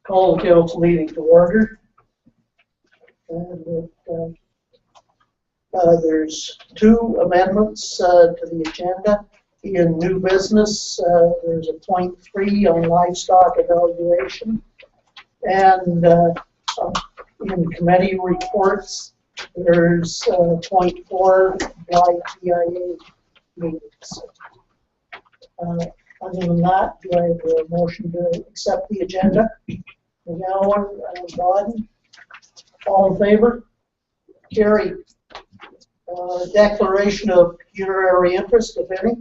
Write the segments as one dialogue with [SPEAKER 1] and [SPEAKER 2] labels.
[SPEAKER 1] Call the council meeting to order. And there's two amendments to the agenda. In new business, there's a point 3 on livestock evaluation. And in committee reports, there's point 4 YPIA meetings. Other than that, do I have a motion to accept the agenda? McGowan and Bodden. All in favor? Carried. Declaration of pecuniary interest, if any.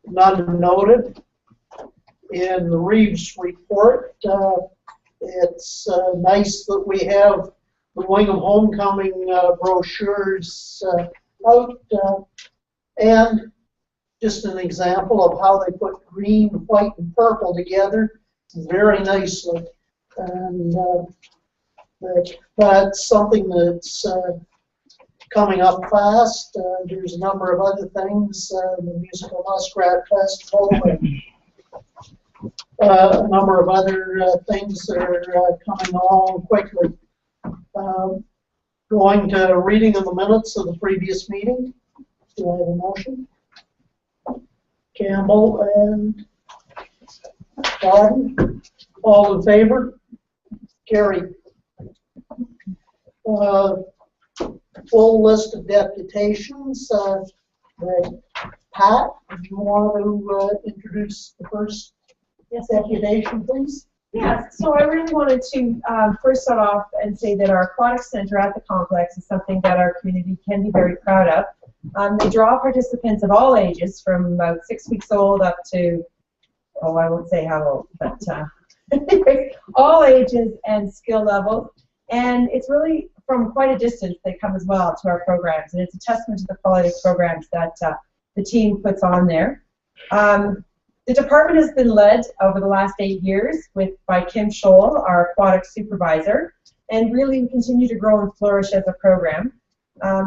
[SPEAKER 1] None noted. In the Reeves report, it's nice that we have the Wingham Homecoming brochures out, and just an example of how they put green, white, and purple together very nicely. And that's something that's coming up fast. There's a number of other things, the Musical Muskrat Festival, and a number of other things that are coming along quickly. Going to reading of the minutes of the previous meeting. Do I have a motion? Campbell and Bodden. All in favor? Carried. Full list of deputations. Pat, do you want to introduce the first deputation, please?
[SPEAKER 2] Yes, so I really wanted to first start off and say that our aquatic center at the complex is something that our community can be very proud of. They draw participants of all ages, from about 6 weeks old up to, oh, I won't say how old, but all ages and skill levels. And it's really from quite a distance they come as well to our programs, and it's a testament to the quality of programs that the team puts on there. The department has been led over the last 8 years by Kim Scholl, our aquatic supervisor, and really we continue to grow and flourish as a program.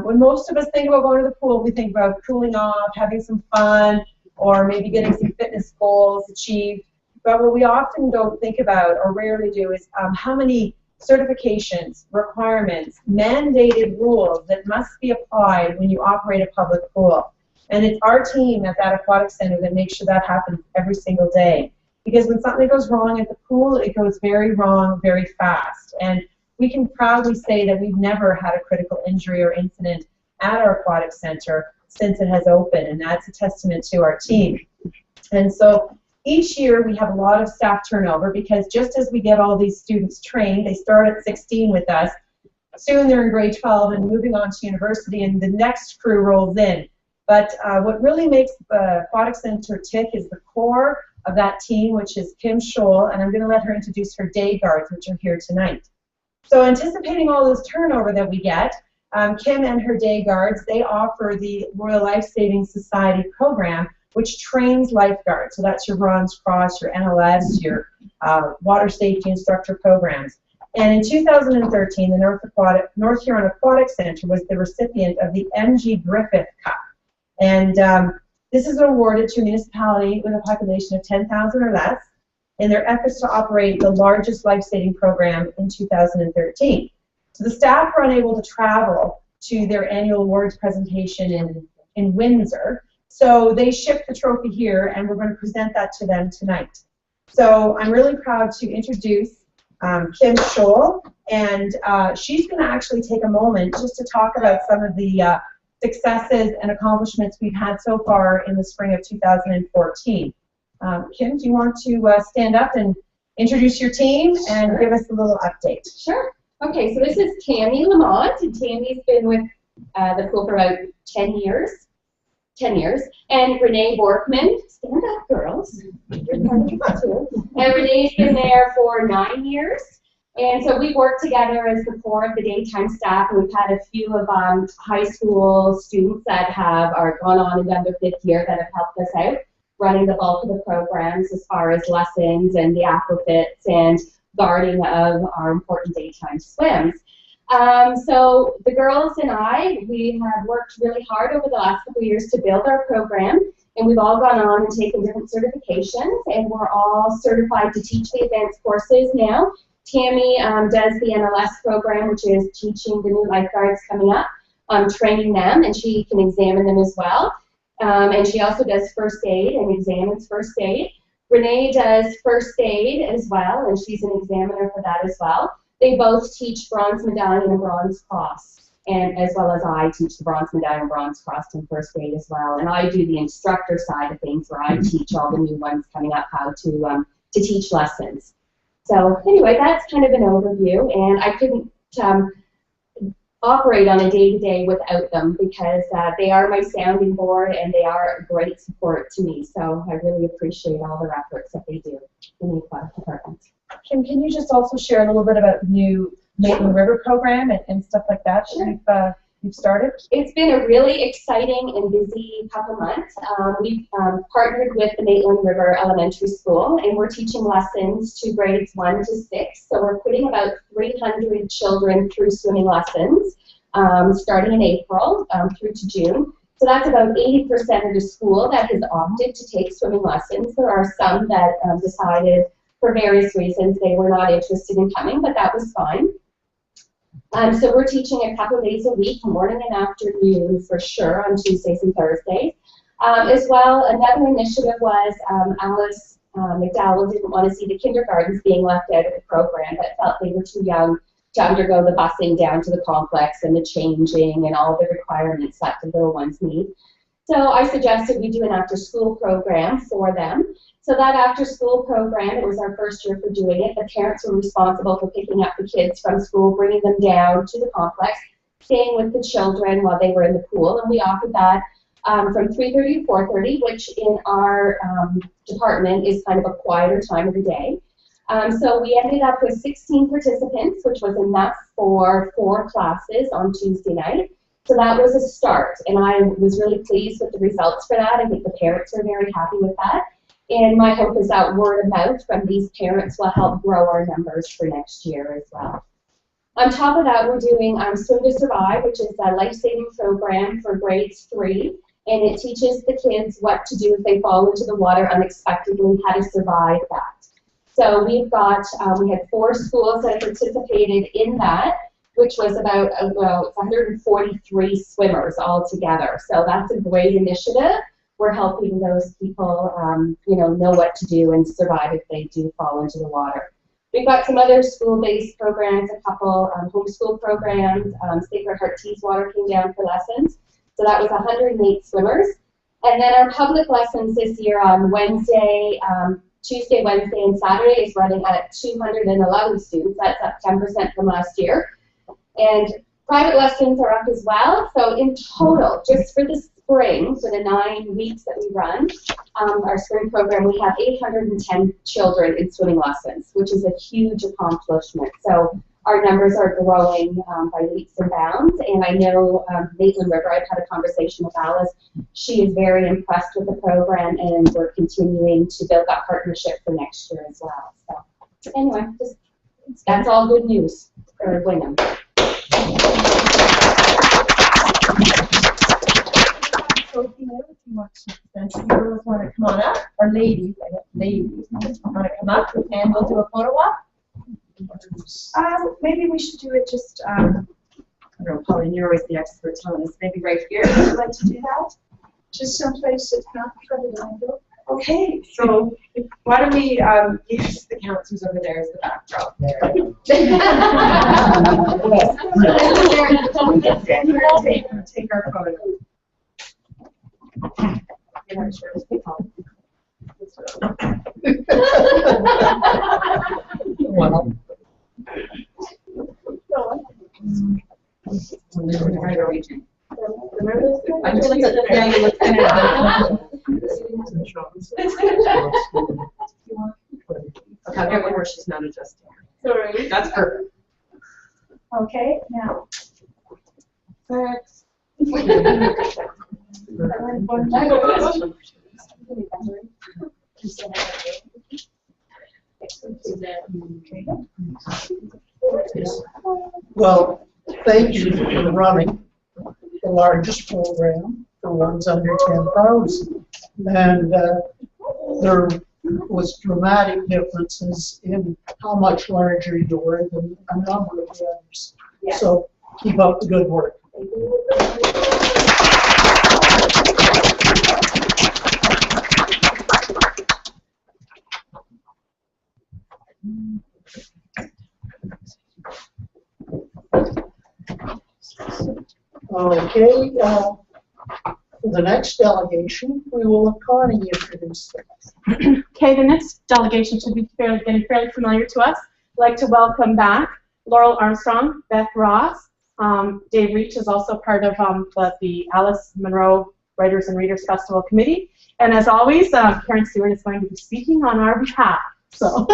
[SPEAKER 2] When most of us think about going to the pool, we think about cooling off, having some fun, or maybe getting some fitness goals achieved. But what we often don't think about, or rarely do, is how many certifications, requirements, mandated rules that must be applied when you operate a public pool. And it's our team at that aquatic center that makes sure that happens every single day. Because when something goes wrong at the pool, it goes very wrong very fast. And we can proudly say that we've never had a critical injury or incident at our aquatic center since it has opened, and that's a testament to our team. And so each year we have a lot of staff turnover because just as we get all these students trained, they start at 16 with us, soon they're in grade 12 and moving on to university, and the next crew rolls in. But what really makes the Aquatic Center tick is the core of that team, which is Kim Scholl, and I'm going to let her introduce her day guards, which are here tonight. So anticipating all this turnover that we get, Kim and her day guards, they offer the Royal Life Saving Society program, which trains lifeguards. So that's your Bronze Cross, your NLS, your water safety instructor programs. And in 2013, the North Huron Aquatic Center was the recipient of the M.G. Griffith Cup. And this is awarded to a municipality with a population of 10,000 or less in their efforts to operate the largest life-saving program in 2013. So the staff were unable to travel to their annual awards presentation in Windsor, so they shipped the trophy here, and we're going to present that to them tonight. So I'm really proud to introduce Kim Scholl, and she's going to actually take a moment just to talk about some of the successes and accomplishments we've had so far in the spring of 2014. Kim, do you want to stand up and introduce your team and give us a little update?
[SPEAKER 3] Sure. Okay, so this is Tammy Lamont, and Tammy's been with the pool for about 10 years. And Renee Borkman, stand up, girls. You're part of it too. And Renee's been there for 9 years. And so we've worked together as the core of the daytime staff, and we've had a few of high school students that are gone on and done their 5th year that have helped us out, running the bulk of the programs as far as lessons and the aquafits and guarding of our important daytime swims. So the girls and I, we have worked really hard over the last couple of years to build our program, and we've all gone on and taken different certifications, and we're all certified to teach the advanced courses now. Tammy does the NLS program, which is teaching the new lifeguards coming up, training them, and she can examine them as well. And she also does first aid and examines first aid. Renee does first aid as well, and she's an examiner for that as well. They both teach bronze medallion and bronze cross, and as well as I teach the bronze medallion and bronze cross in first aid as well. And I do the instructor side of things, where I teach all the new ones coming up how to teach lessons. So anyway, that's kind of an overview, and I couldn't operate on a day-to-day without them, because they are my sounding board and they are a great support to me. So I really appreciate all their efforts that they do in the aquatic department.
[SPEAKER 2] Kim, can you just also share a little bit about the new Maitland River program and stuff like that you've started?
[SPEAKER 3] It's been a really exciting and busy couple months. We've partnered with the Maitland River Elementary School, and we're teaching lessons to grades 1 to 6. So we're putting about 300 children through swimming lessons, starting in April through to June. So that's about 80% of the school that has opted to take swimming lessons. There are some that decided for various reasons they were not interested in coming, but that was fine. So we're teaching a couple of days a week, morning and afternoon for sure, on Tuesdays and Thursdays. As well, another initiative was Alice McDowell didn't want to see the kindergartens being left out of the program, but felt they were too young to undergo the busing down to the complex and the changing and all the requirements that the little ones need. So I suggested we do an after-school program for them. So that after-school program, it was our first year for doing it. The parents were responsible for picking up the kids from school, bringing them down to the complex, staying with the children while they were in the pool, and we offered that from 3:30 to 4:30, which in our department is kind of a quieter time of the day. So we ended up with 16 participants, which was enough for 4 classes on Tuesday night. So that was a start, and I was really pleased with the results for that. I think the parents are very happy with that. And my hope is that word of mouth from these parents will help grow our numbers for next year as well. On top of that, we're doing Swim to Survive, which is a life-saving program for grades 3, and it teaches the kids what to do if they fall into the water unexpectedly, how to survive that. So we've got, we had 4 schools that participated in that, which was about 143 swimmers altogether. So that's a great initiative. We're helping those people, know what to do and survive if they do fall into the water. We've got some other school-based programs, a couple homeschool programs. Sacred Heart Teeswater came down for lessons. So that was 108 swimmers. And then our public lessons this year on Wednesday, Tuesday, Wednesday, and Saturday is running at 211 students. That's up 10% from last year. And private lessons are up as well. So in total, just for the spring, for the 9 weeks that we run, our spring program, we have 810 children in swimming lessons, which is a huge accomplishment. So our numbers are growing by leaps and bounds. And I know Maitland River, I've had a conversation with Alice. She is very impressed with the program, and we're continuing to build that partnership for next year as well. So anyway, that's all good news for Wingham.
[SPEAKER 2] Girls want to come on up, or ladies, I guess ladies want to come up, and we'll do a photo op. Maybe we should do it just, I don't know, Pauline, you're always the expert on this. Maybe right here. Would you like to do that?
[SPEAKER 1] Just someplace that's not in front of the window.
[SPEAKER 2] Okay, so why don't we use the counselors over there as the backdrop there. Take our photo.
[SPEAKER 1] Well.
[SPEAKER 2] Yeah, you look kind of okay, there where she's not adjusting.
[SPEAKER 4] Sorry.
[SPEAKER 2] That's perfect.
[SPEAKER 4] Okay, now.
[SPEAKER 2] Thanks.
[SPEAKER 1] Well, thank you for running the largest program for ones under 10,000. And there was dramatic differences in how much larger you were than a number of the others.
[SPEAKER 3] Yes.
[SPEAKER 1] So keep up the good work. Okay, for the next delegation, we will have Connie introduce them.
[SPEAKER 4] Okay, the next delegation should be getting fairly familiar to us. I'd like to welcome back Laurel Armstrong, Beth Ross. Dave Reach is also part of the Alice Munro Writers and Readers Festival Committee. And as always, Karen Stewart is going to be speaking on our behalf. So,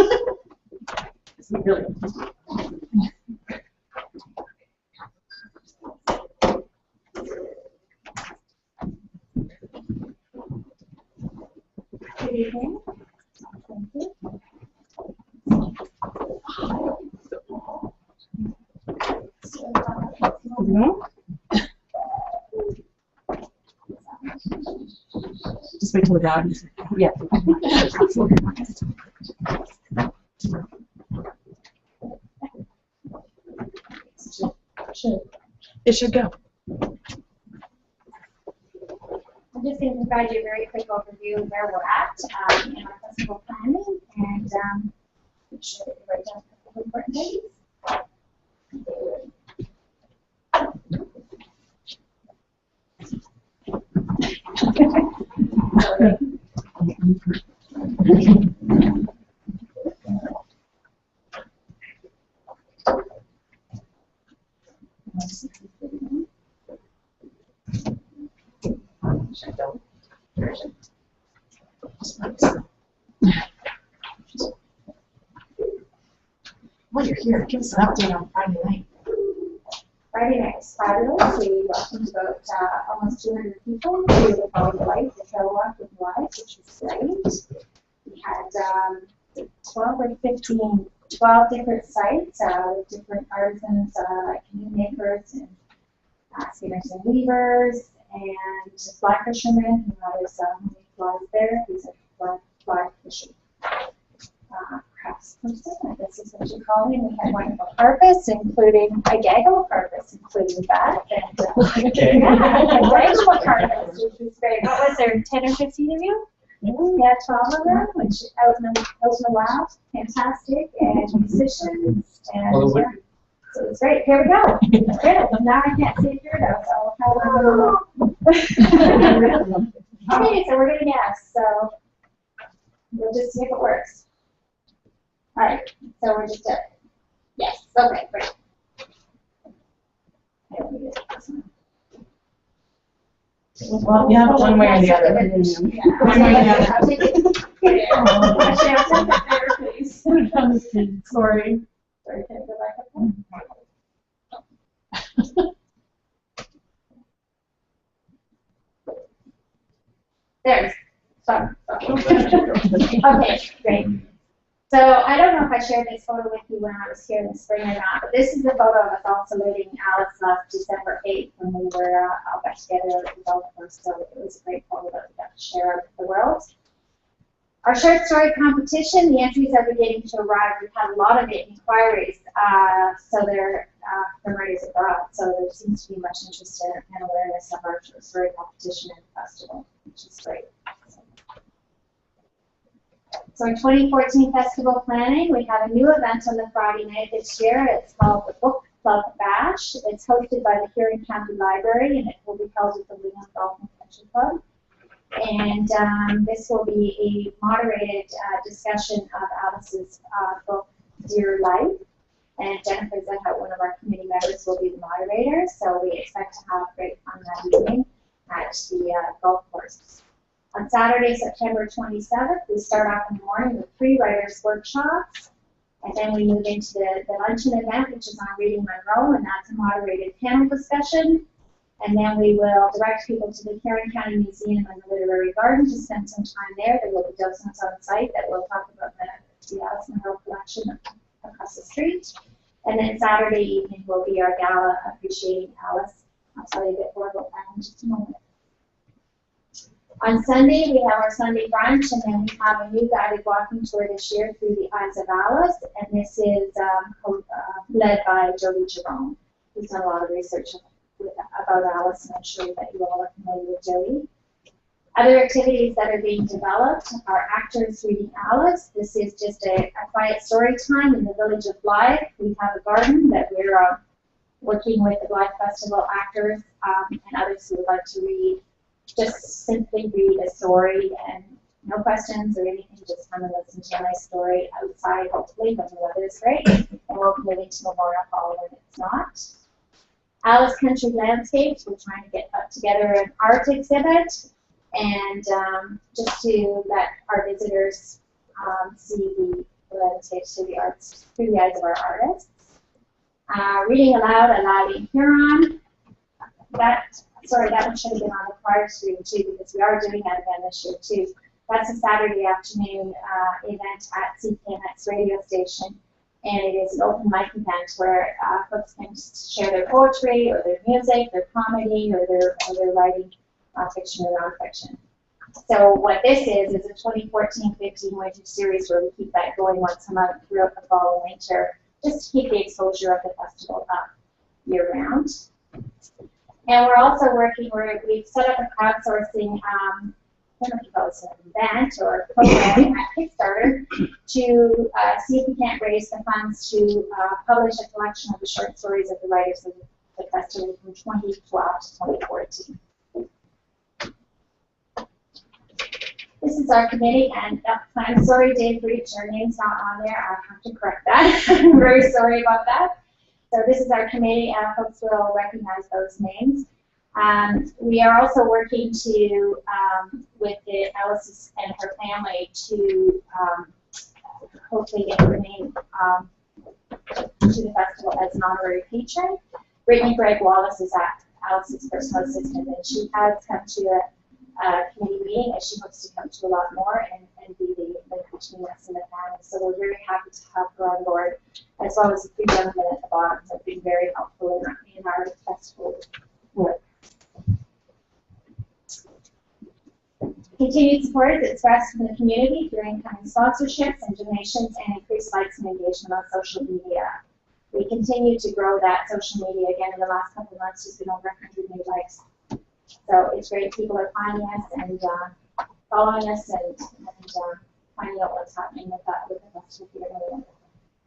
[SPEAKER 4] really. Good evening. Thank you.
[SPEAKER 2] Just wait till the dog. Yeah. It should go.
[SPEAKER 5] I'm just going to provide you a very quick overview of where we're at in our festival planning, and should write down a couple of important things.
[SPEAKER 2] While you're here, give us an update on Friday night.
[SPEAKER 5] Friday night was fabulous. We welcomed about almost 200 people to the Follow the Light, the trail walk with lights, which was great. We had 12 or 15, 12 different sites with different artisans, canoe makers, and skinners and weavers, and fly fishermen who had his flies there. These are fly fishing crafts person, I guess is what you call me. We had wonderful harvests, including a gaggle of harvests, including that. And a gaggle of harvests, which was great. What was there, 10 or 15 of you? We had 12 of them, which out in the wild, fantastic, and musicians, and yeah. So it was great. Here we go. Good. Now I can't see here though, so okay, so we're gonna guess. So we'll just see if it works. All right. So we're just yes. Okay. Great.
[SPEAKER 4] Well, you have it one way or the other.
[SPEAKER 5] Yeah,
[SPEAKER 4] One way or the other.
[SPEAKER 5] I'll take it. Actually, I'll take it there, please.
[SPEAKER 4] Sorry.
[SPEAKER 5] Sorry, can I go back up one? There's some. Okay, great. So I don't know if I shared this photo with you when I was here in the spring or not, but this is a photo of us all saluting Alice last December 8th when we were all back together at the golf course. So it was a great photo that we got to share with the world. Our short story competition, the entries are beginning to arrive. We've had a lot of inquiries, so they're from writers abroad. So there seems to be much interest in and awareness of our short story competition and festival, which is great. So in 2014 festival planning, we have a new event on the Friday night this year. It's called the Book Club Bash. It's hosted by the Huron County Library, and it will be held at the Williams Golf and Country Club. And this will be a moderated discussion of Alice's book, Dear Life. And Jennifer Zeha, one of our committee members, will be the moderator. So we expect to have great fun that evening at the golf course. On Saturday, September 27th, we start off in the morning with 3 writers' workshops. And then we move into the luncheon event, which is on Reading Monroe, and that's a moderated panel discussion. And then we will direct people to the Huron County Museum and the Literary Garden to spend some time there. There will be docents on site that will talk about the Alice Monroe collection across the street. And then Saturday evening will be our gala appreciating Alice. I'll tell you a bit more about that in just a moment. On Sunday, we have our Sunday brunch, and then we have a new guided walking tour this year through the Eyes of Alice, and this is led by Jody Jerome, who's done a lot of research about Alice, and I'm sure that you all are familiar with Jody. Other activities that are being developed are actors reading Alice. This is just a quiet story time in the village of Blythe. We have a garden that we're working with the Blythe Festival actors and others who would like to read. Just simply read a story and no questions or anything, just come and listen to a nice story outside, hopefully, when the weather is great. And we'll be moving to Memorial Hall when it's not. Alice Country Landscapes, we're trying to get together an art exhibit and just to let our visitors see the landscapes through the eyes of our artists. Reading aloud in Huron. Sorry, that one should have been on the prior screen too, because we are doing that again this year too. That's a Saturday afternoon event at CKNX radio station, and it is an open mic event where folks can share their poetry or their music, their comedy, or their writing, fiction or nonfiction. So what this is a 2014-15 winter series where we keep that going once a month throughout the fall and winter, just to keep the exposure of the festival up year-round. And we're also working, we've set up a crowdsourcing, I don't know if you call it an event or a program at Kickstarter to see if we can't raise the funds to publish a collection of the short stories of the writers of the festival from 2012 to 2014. This is our committee, and I'm sorry, Dave Breach, your name's not on there. I have to correct that. I'm very sorry about that. So this is our committee, and folks will recognize those names. We are also working to, with the Alice and her family, to hopefully get her name to the festival as an honorary patron. Brittany Gregg Wallace is Alice's personal assistant, and she has come to a committee meeting, and she hopes to come to a lot more and be the link between us and the family. So we're very happy to have her on board, as well as the 3 gentlemen at the bottom who have been very helpful in our festival work. Continued support is expressed from the community through incoming sponsorships and donations and increased likes and engagement on social media. We continue to grow that social media. Again, in the last couple of months, there's been over 100 new likes. So it's great people are finding us, and following us and finding out what's happening with that with the festival here.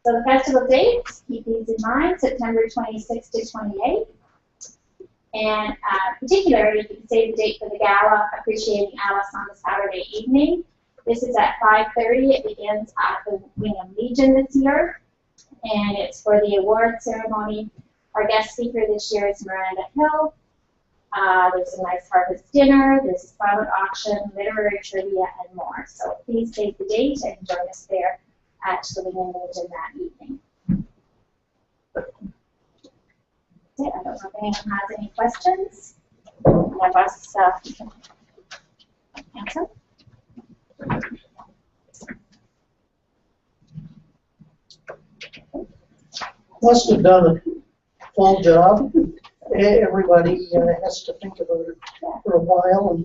[SPEAKER 5] So the festival dates, keep these in mind, September 26th to 28th. And particularly, you can say the date for the gala, Appreciating Alice, on the Saturday evening. This is at 5:30. It begins at the Wingham Legion this year. And it's for the award ceremony. Our guest speaker this year is Miranda Hill. There's a nice harvest dinner, there's a silent auction, literary trivia, and more. So please save the date and join us there at the Wingham Legion that evening. That's it. I don't know if anyone has any questions. One of us can answer.
[SPEAKER 1] Must have done a full job. Everybody has to think about it for a while,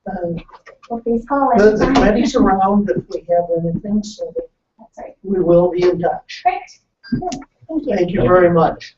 [SPEAKER 1] and
[SPEAKER 5] Well, please call
[SPEAKER 1] the
[SPEAKER 5] anytime.
[SPEAKER 1] committee's around if we have anything, so
[SPEAKER 5] That's right.
[SPEAKER 1] we will be in touch.
[SPEAKER 5] Great. Good. Thank you.
[SPEAKER 1] Thank you very much.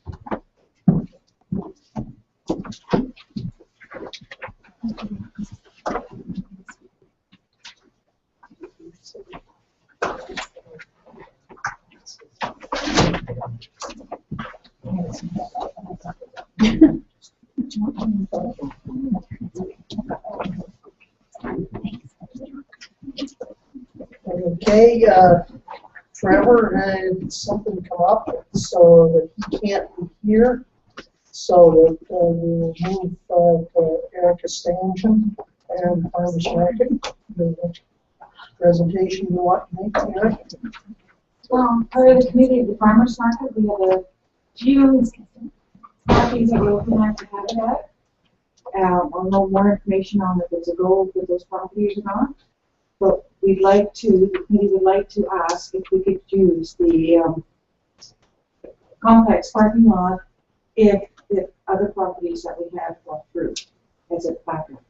[SPEAKER 1] Okay, Trevor had something come up so that he can't be here, so that we'll move to Erica Stanton and Farmers Market. The presentation you want to make, Eric?
[SPEAKER 6] Part of the committee of the farmers market, we have a few properties that we're looking at to have it at. I'll know more information on if there's a goal for those properties or not. But we'd like to, the committee would like to ask if we could use the complex parking lot if other properties that we have go through as a backup.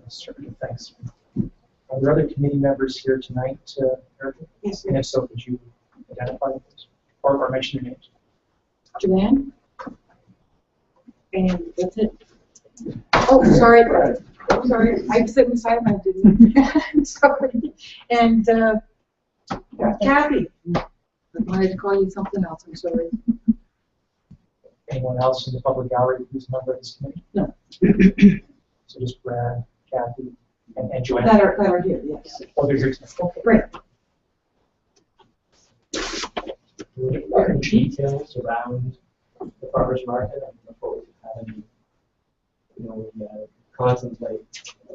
[SPEAKER 7] Certainly, thanks. Are there other committee members here tonight, Erica?
[SPEAKER 6] Yes,
[SPEAKER 7] And if so, could you identify this or mention your names?
[SPEAKER 6] Joanne? And that's it. Oh, sorry. Oh, sorry. I said beside him, I didn't. Sorry. And Kathy. I wanted to call you something else. I'm sorry.
[SPEAKER 7] Anyone else in the public gallery who's a member of this committee?
[SPEAKER 6] No.
[SPEAKER 7] So just Brad, Kathy, and Joanne.
[SPEAKER 6] That are here, yes.
[SPEAKER 7] Oh, they're here tonight. Okay.
[SPEAKER 6] Great.
[SPEAKER 7] Are there details around the farmers market and before we have any, we contemplate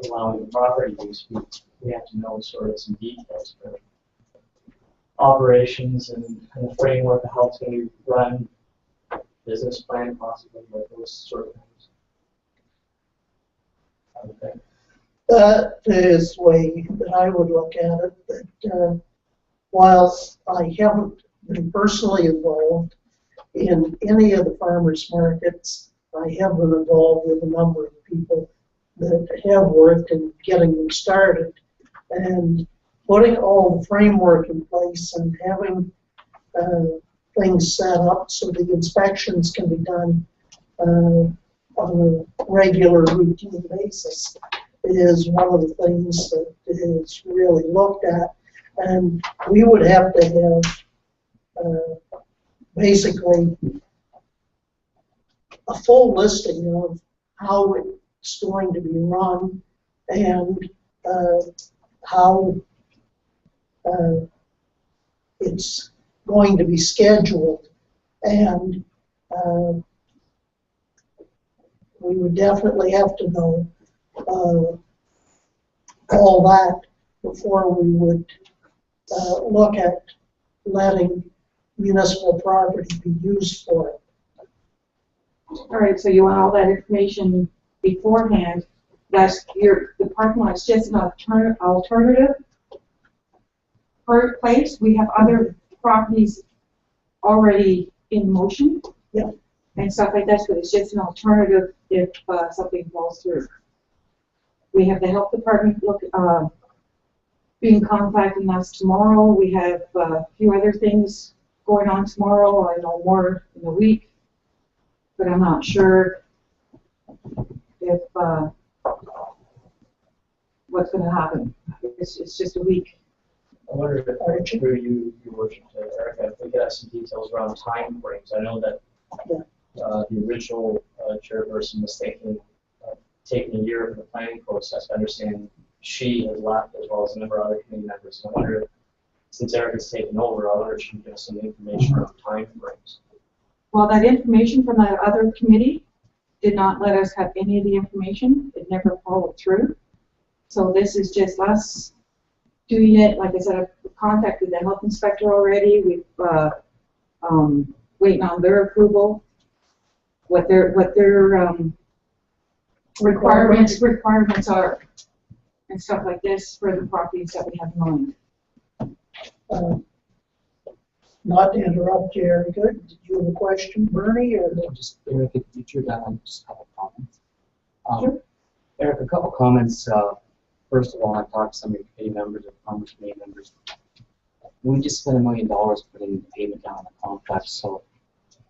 [SPEAKER 7] allowing the property use, we have to know sort of some details for operations and the framework of how to run business plan, possibly, like those sort of things. Okay.
[SPEAKER 1] That is the way that I would look at it. That while I haven't been personally involved in any of the farmers markets, I have been involved with a number of people that have worked in getting them started and putting all the framework in place and having things set up so the inspections can be done on a regular routine basis is one of the things that is really looked at. And we would have to have basically a full listing of how it's going to be run and how it's going to be scheduled. And we would definitely have to know all that before we would look at letting municipal property be used for it.
[SPEAKER 6] All right, so you want all that information beforehand. That's the parking lot is just an alternative place. We have other properties already in motion.
[SPEAKER 1] Yeah.
[SPEAKER 6] And stuff like that, but it's just an alternative if something falls through. We have the health department being contacting us tomorrow. We have a few other things going on tomorrow. I know more in a week. but I'm not sure if, what's gonna happen. It's just a week.
[SPEAKER 7] I wonder if through you worship Erica, if we could have some details around time frames. I know that the original chairperson was taking a year for the planning process. I understand she has left as well as a number of other committee members. So I wonder if, since Erica's taken over, I wonder if she can give us some information around time frames.
[SPEAKER 6] Well, that information from that other committee did not let us have any of the information. It never followed through. So this is just us doing it. Like I said, I've contacted the health inspector already. We've waiting on their approval. What their requirements are and stuff like this for the properties that we have in mind.
[SPEAKER 1] Not to interrupt you, Erica, did you have a question, Bernie, or?
[SPEAKER 8] Just Erica, could you down just a couple comments?
[SPEAKER 6] Sure.
[SPEAKER 8] Erica, a couple comments. First of all, I talked to some of your committee members and farmers committee members. We just spent $1 million putting the pavement down on the complex, so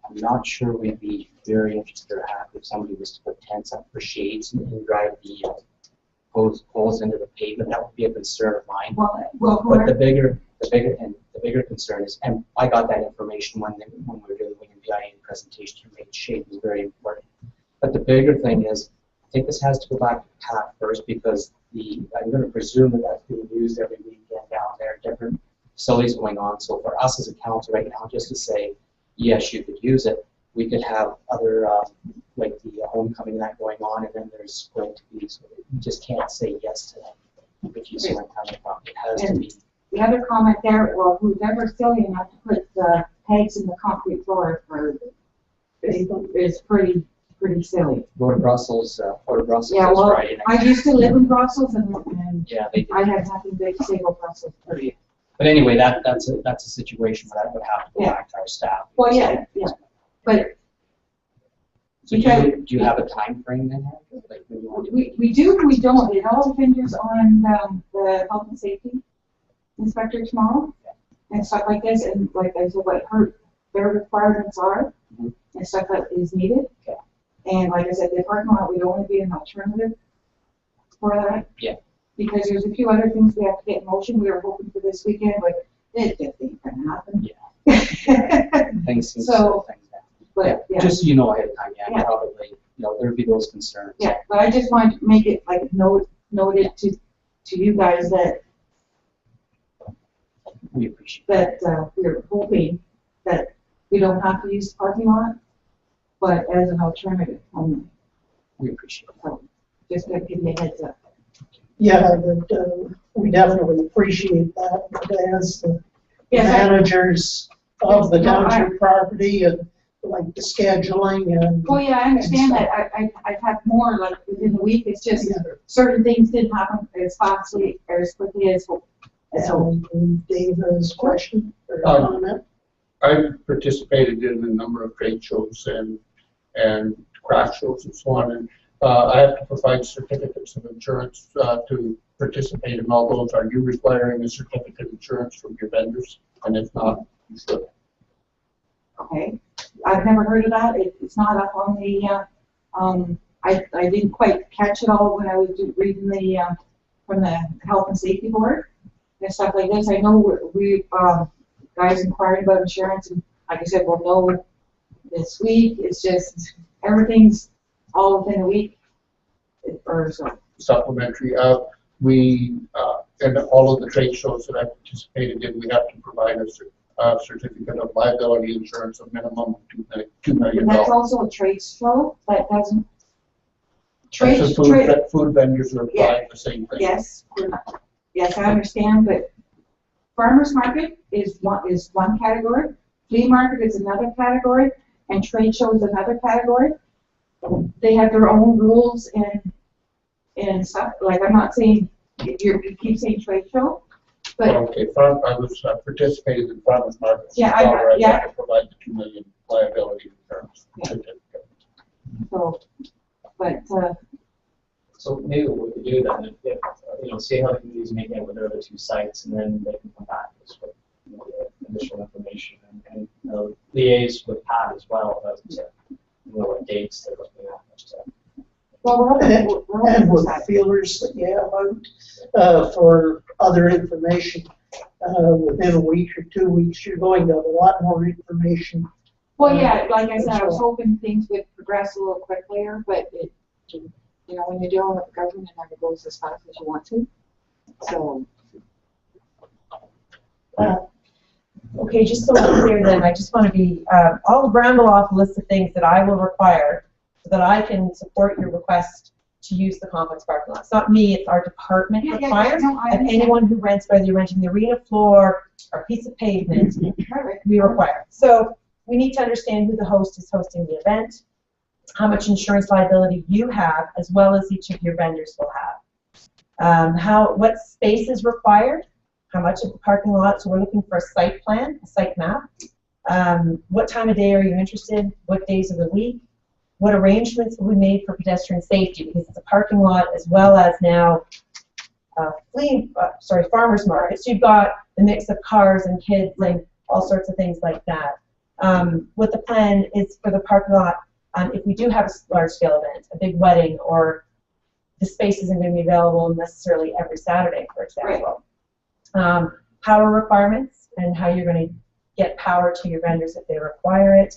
[SPEAKER 8] I'm not sure we'd be very interested or happy if somebody was to put tents up for shades and drive the poles into the pavement. That would be a concern of mine. But the bigger concern is, and I got that information when we were doing the BIA presentation, you made shade was very important. But the bigger thing is, I think this has to go back to Pat first, because I'm going to presume that that's being used every weekend down there, different facilities going on. So for us as a council right now, just to say, yes, you could use it, we could have other, like the homecoming night going on, and then there's going to be, so you just can't say yes to that if you see what I'm coming from. It has to be.
[SPEAKER 6] The other comment there, well, who's ever silly enough to put the pegs in the concrete floor is pretty silly.
[SPEAKER 8] Go to Brussels,
[SPEAKER 6] Yeah, well,
[SPEAKER 8] Friday night.
[SPEAKER 6] I used to live in Brussels, and
[SPEAKER 8] Yeah, they did.
[SPEAKER 6] I had nothing big to say about Brussels.
[SPEAKER 8] But anyway, that's a situation where that would have to go back to our staff.
[SPEAKER 6] Well, yeah. But
[SPEAKER 8] So do you have a time frame then? Like, when you want to
[SPEAKER 6] we do, we don't. It all depends on the health and safety inspector tomorrow and stuff like this, and like I said, what their requirements are and stuff that is needed.
[SPEAKER 8] Okay.
[SPEAKER 6] And like I said, the parking lot would only be an alternative for that.
[SPEAKER 8] Yeah.
[SPEAKER 6] Because there's a few other things we have to get in motion. We were hoping for this weekend, but it just ain't gonna happen.
[SPEAKER 8] Yeah. Things seem
[SPEAKER 6] So,
[SPEAKER 8] things down.
[SPEAKER 6] but yeah.
[SPEAKER 8] Just so you know ahead of time,
[SPEAKER 6] Yeah.
[SPEAKER 8] probably, there'd be those concerns.
[SPEAKER 6] Yeah, but I just wanted to make it like noted to you guys that
[SPEAKER 8] We appreciate
[SPEAKER 6] we're hoping that we don't have to use the parking lot, but as an alternative only.
[SPEAKER 8] We appreciate it.
[SPEAKER 6] So just to give you a heads up.
[SPEAKER 1] Yeah, but we definitely appreciate that, but as the
[SPEAKER 6] Yes,
[SPEAKER 1] managers of the
[SPEAKER 6] No,
[SPEAKER 1] township property and like the scheduling and.
[SPEAKER 6] Well, yeah, I understand that. I've had more like within the week. It's just certain things didn't happen as fastly or as quickly as hoped. So
[SPEAKER 1] Dave has a question or
[SPEAKER 9] Um,
[SPEAKER 1] comment?
[SPEAKER 9] I've participated in a number of trade shows and craft shows and so on, and I have to provide certificates of insurance to participate in all those. Are you requiring a certificate of insurance from your vendors? And if not, you should.
[SPEAKER 6] okay, I've never heard of that. It's not up on the. I didn't quite catch it all when I was reading the from the Health and Safety Board and stuff like this. I know we guys inquiring about insurance, and like I said, we'll know this week. It's just everything's all within a week or so.
[SPEAKER 9] Supplementary. We and all of the trade shows that I participated in, we have to provide a certificate of liability insurance of minimum $2 million.
[SPEAKER 6] And that's also a trade show that doesn't.
[SPEAKER 9] Food vendors are applying the same thing.
[SPEAKER 6] Yes, yes, I understand, but farmers market is one category, flea market is another category, and trade show is another category. They have their own rules and stuff. Like, I'm not saying you keep saying trade show, but
[SPEAKER 9] Okay, I was participated in farmers markets.
[SPEAKER 6] Yeah,
[SPEAKER 9] I
[SPEAKER 6] yeah.
[SPEAKER 9] have to provide the $2 million liability insurance certificate.
[SPEAKER 6] so, but
[SPEAKER 7] So maybe what we could do then, if see how the communities make it with their other two sites, and then they can come back to us with the additional information and liaise with Pat as well about know what dates they're looking at.
[SPEAKER 6] Well,
[SPEAKER 1] And with feelers that you have out for other information, within a week or 2 weeks, you're going to have a lot more information.
[SPEAKER 6] Well, yeah, like I said, I was hoping things would progress a little quicker, but it, you know, when you're dealing with the government, it never goes as fast as you want to. So.
[SPEAKER 2] Okay, just so I'm clear then, I just want to be, I'll ramble off a list of things that I will require so that I can support your request to use the complex parking lot. It's not me, it's our department requires.
[SPEAKER 6] No, I
[SPEAKER 2] And
[SPEAKER 6] understand.
[SPEAKER 2] anyone who rents, whether you're renting the arena floor or a piece of pavement, we require. So we need to understand who the host is hosting the event, how much insurance liability you have, as well as each of your vendors will have. What space is required, how much of the parking lot, so we're looking for a site plan, a site map. What time of day are you interested, what days of the week, what arrangements will be made for pedestrian safety, because it's a parking lot as well as now farmers market. So you've got the mix of cars and kids and all sorts of things like that. What the plan is for the parking lot, if we do have a large-scale event, a big wedding, or the space isn't going to be available necessarily every Saturday, for example. Power requirements and how you're going to get power to your vendors if they require it.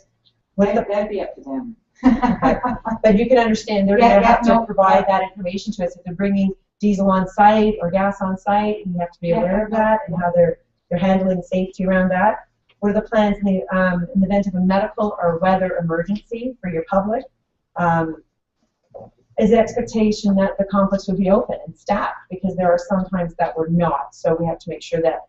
[SPEAKER 6] That'd be up to them.
[SPEAKER 2] Okay. But you can understand they're going to have to provide that information to us if they're bringing diesel on site or gas on site. You have to be aware of that and how they're handling safety around that. What are the plans in the event of a medical or weather emergency for your public? Is the expectation that the complex would be open and staffed, because there are some times that we're not. So we have to make sure that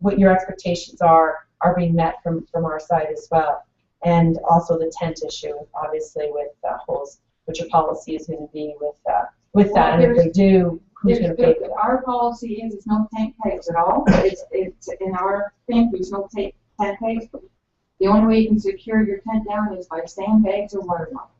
[SPEAKER 2] what your expectations are being met from our side as well. And also the tent issue, obviously, with holes, what your policy is going to be with that. And if they do, who's going to pay for that?
[SPEAKER 6] Our policy is it's no tent pegs at all. It's in our thing, there's no tent pegs. The only way you can secure your tent down is by sandbags or watermelon.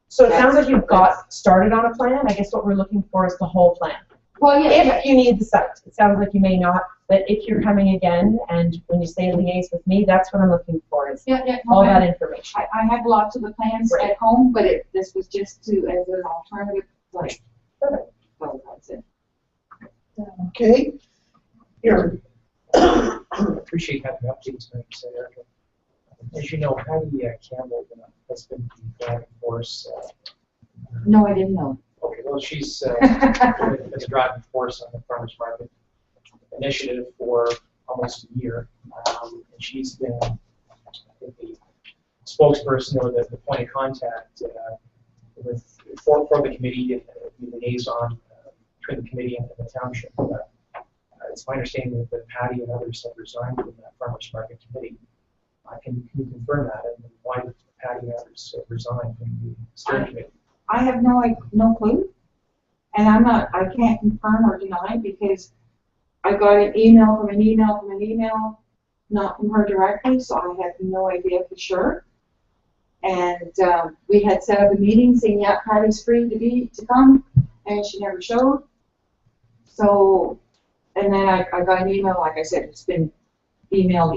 [SPEAKER 2] So it sounds like you've got started on a plan. I guess what we're looking for is the whole plan.
[SPEAKER 6] Well, yeah.
[SPEAKER 2] If you need the site, it sounds like you may not, but if you're coming again, and when you say liaise with me, that's what I'm looking for, is all that information.
[SPEAKER 6] I have lots of the plans at home, but this was just to as an alternative. Like,
[SPEAKER 2] perfect.
[SPEAKER 6] So that's it.
[SPEAKER 1] Okay. Here.
[SPEAKER 10] Appreciate having the updates tonight, Erica. As you know, Patty Campbell has been the driving force.
[SPEAKER 6] No, I didn't know.
[SPEAKER 10] Okay, well, she's been the driving force on the farmers market initiative for almost a year. And she's been, I think, the spokesperson or the point of contact for the committee, the liaison between the committee and the township. It's my understanding that Patty and others have resigned from that farmers market committee. Can you confirm that, and why did Patty and others resign from the steering committee?
[SPEAKER 6] I have no clue, and I can't confirm or deny, because I got an email from an email, not from her directly, so I have no idea for sure. And we had set up a meeting saying, yeah, Patty's free to come, and she never showed. So, and then I got an email, like I said, it's been email,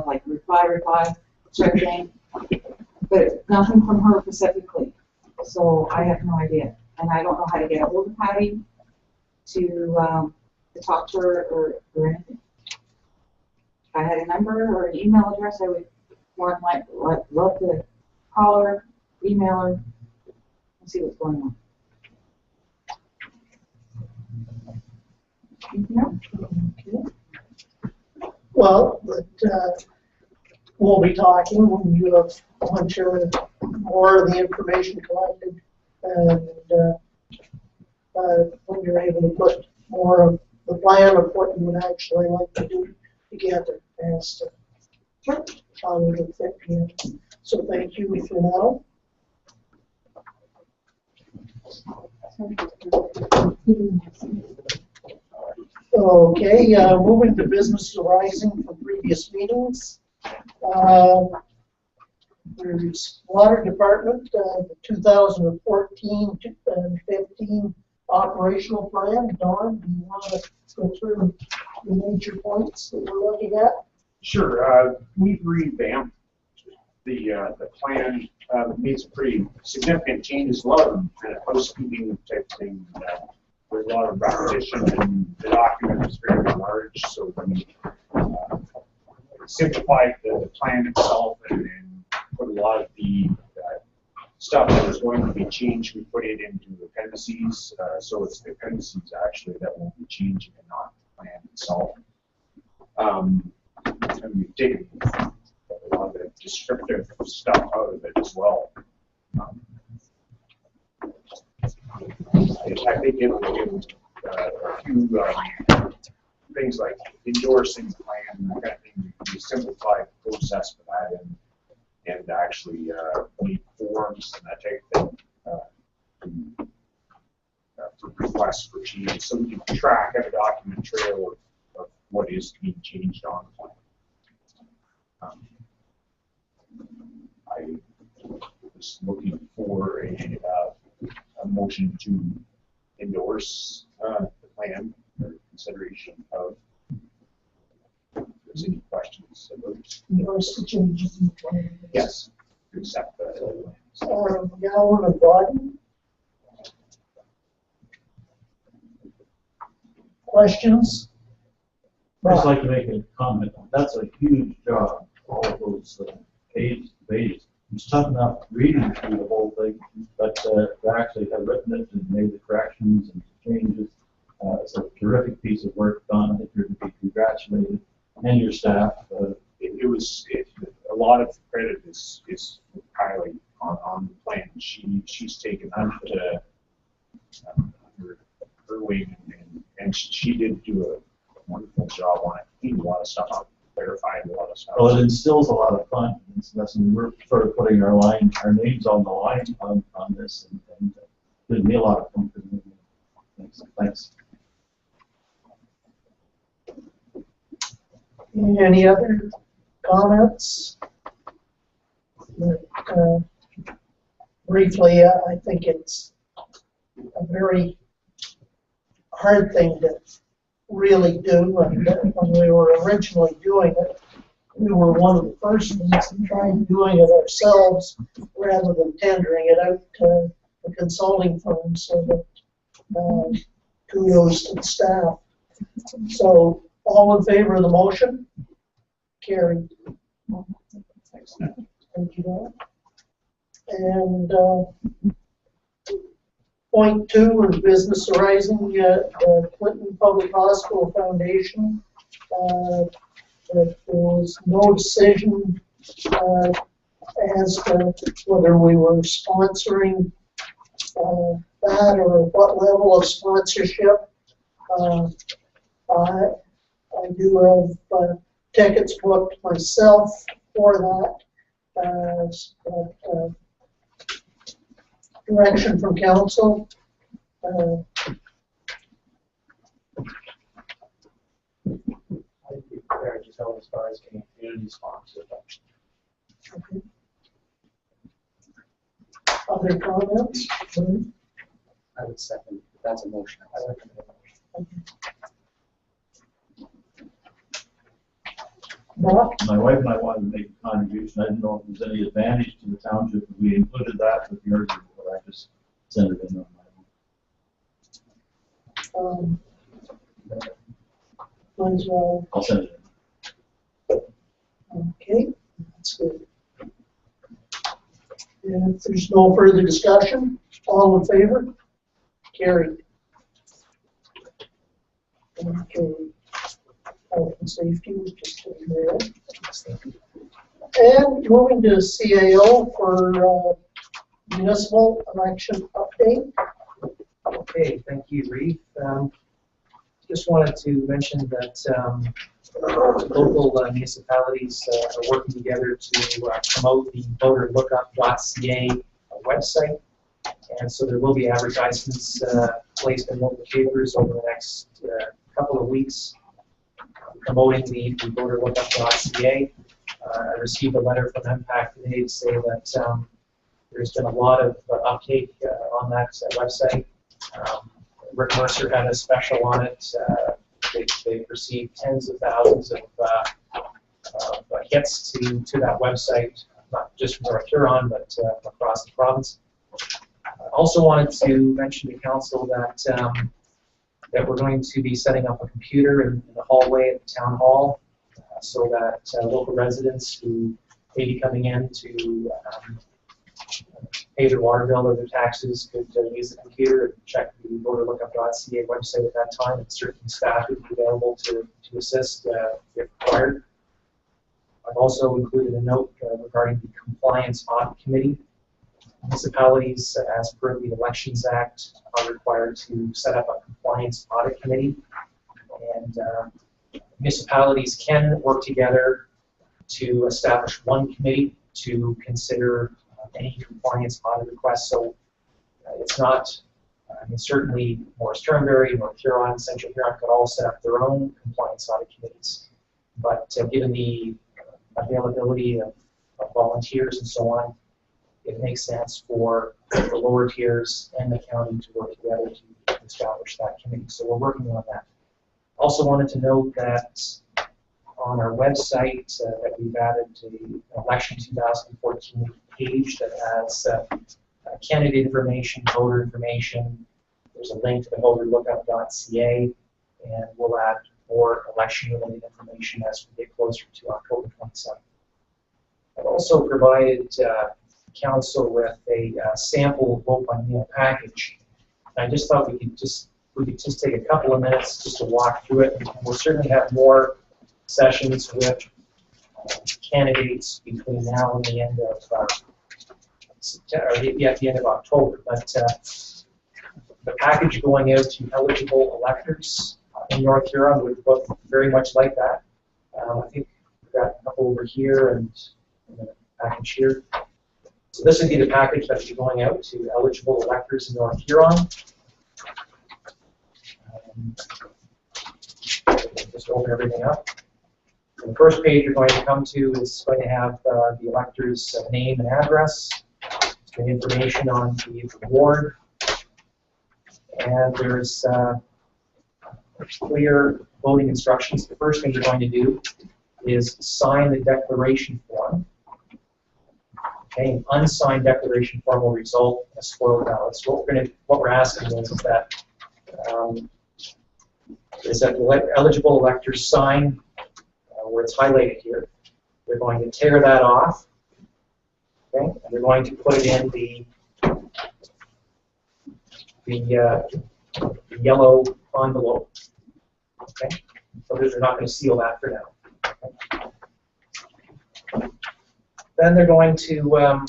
[SPEAKER 6] like reply, sort of thing, but nothing from her specifically. So I have no idea, and I don't know how to get a hold of Patty to talk to her or anything. If I had a number or an email address, I would love to call her, email her, and see what's going on.
[SPEAKER 1] Okay. Well, but we'll be talking when you have a bunch of more of the information collected, and when you're able to put more of the plan of what you would actually like to do together as to how it would fit you. So thank you for now. Okay, moving to business arising from previous meetings. There's Water Department, the 2014 and 15 operational plan. Don, do you want to go through the major points that we're looking at?
[SPEAKER 11] Sure. We've revamped the plan made some pretty significant changes, a lot of kind of housekeeping type thing. With a lot of repetition, and the document was very large, so we simplified the plan itself and put a lot of the stuff that was going to be changed. We put it into appendices, so it's the appendices actually that will be changing and not the plan itself. And we've taken a lot of the descriptive stuff out of it as well. I think it will give a few things like endorsing the plan, that kind of thing. We simplified the process for that and actually made forms and that type of thing for requests for changes, so we can track, have a document trail of what is being changed on the plan. I was looking for a motion to endorse the plan for consideration of. If there's any questions about
[SPEAKER 1] Endorse the changes in the plan.
[SPEAKER 11] yes, to accept the
[SPEAKER 1] Gowan and Gordon. Questions?
[SPEAKER 12] I'd just like to make a comment. That's a huge job, all of those pages. It's tough enough reading through the whole thing, but to actually have written it and made the corrections and changes, it's a terrific piece of work done. I think you're to be congratulated, and your staff.
[SPEAKER 11] A lot of credit is Kylie on the plan. She's taken that her wing, and she did do a wonderful job on it. Cleaned a lot of stuff up, clarified a lot of stuff.
[SPEAKER 12] Well, it instills a lot of fun. We're sort of putting our names on the line on this, and gives me a lot of comfort. Thanks.
[SPEAKER 1] Any other comments? Briefly, I think it's a very hard thing to really do, and when we were originally doing it, we were one of the first ones to try doing it ourselves rather than tendering it out to the consulting firm, so that kudos to the staff. So, all in favor of the motion? Carried. Thank you. And point 2 is business arising at Clinton Public Hospital Foundation. There was no decision as to whether we were sponsoring that or what level of sponsorship. I do have tickets booked myself for that. Direction from council.
[SPEAKER 10] I think we prepared to tell as far as getting community sponsored.
[SPEAKER 1] Okay. Other comments?
[SPEAKER 8] I would second. That's a motion.
[SPEAKER 10] I recommend a motion.
[SPEAKER 1] Mark?
[SPEAKER 12] My wife and I wanted to make a contribution. I didn't know if there was any advantage to the township if we included that with yours, but I just sent it in on my own.
[SPEAKER 1] Might as well.
[SPEAKER 12] I'll send it in.
[SPEAKER 1] Okay, that's good. And if there's no further discussion, all in favor? Carried. Okay. Health and safety was just there. And moving to CAO for municipal election update.
[SPEAKER 10] Okay, thank you, Reeve. Just wanted to mention that local municipalities are working together to promote the voterlookup.ca website. And so there will be advertisements placed in local papers over the next couple of weeks promoting the voterlookup.ca. I received a letter from MPAC today to say that there's been a lot of uptake on that website. Rick Mercer had a special on it. They've received tens of thousands of hits to that website not just from North Huron, but across the province. I also wanted to mention to council that that we're going to be setting up a computer in the hallway at the town hall, so that local residents who may be coming in to pay their water bill or their taxes could use the computer and check the voterlookup.ca website at that time, and certain staff would be available to assist if required. I've also included a note regarding the Compliance Audit Committee. Municipalities, as per the Elections Act, are required to set up a Compliance Audit Committee, and municipalities can work together to establish one committee to consider any compliance audit requests. So it's not, I mean, certainly Morris Turnberry, North Huron, Central Huron could all set up their own compliance audit committees. But given the availability of volunteers and so on, it makes sense for the lower tiers and the county to work together to establish that committee. So we're working on that. Also wanted to note that on our website that we've added the election 2014 page that has candidate information, voter information. There's a link to the voterlookup.ca, and we'll add more election-related information as we get closer to October 27th. I've also provided council with a sample vote by mail package. And I just thought we could just take a couple of minutes just to walk through it, and we'll certainly have more sessions with candidates between now and the end of September, or at the end of October. But the package going out to eligible electors in North Huron would look very much like that. I think we've got a couple over here and a package here. So this would be the package that would be going out to eligible electors in North Huron. Just open everything up. So the first page you're going to come to is going to have the elector's name and address, some information on the ward, and there's clear voting instructions. The first thing you're going to do is sign the declaration form. Okay, an unsigned declaration form will result in a spoiled ballot. So what we're asking is that eligible electors sign where it's highlighted here. They're going to tear that off, okay, and they're going to put it in the yellow envelope. Okay, so they're not going to seal that for now. Okay. Then they're going to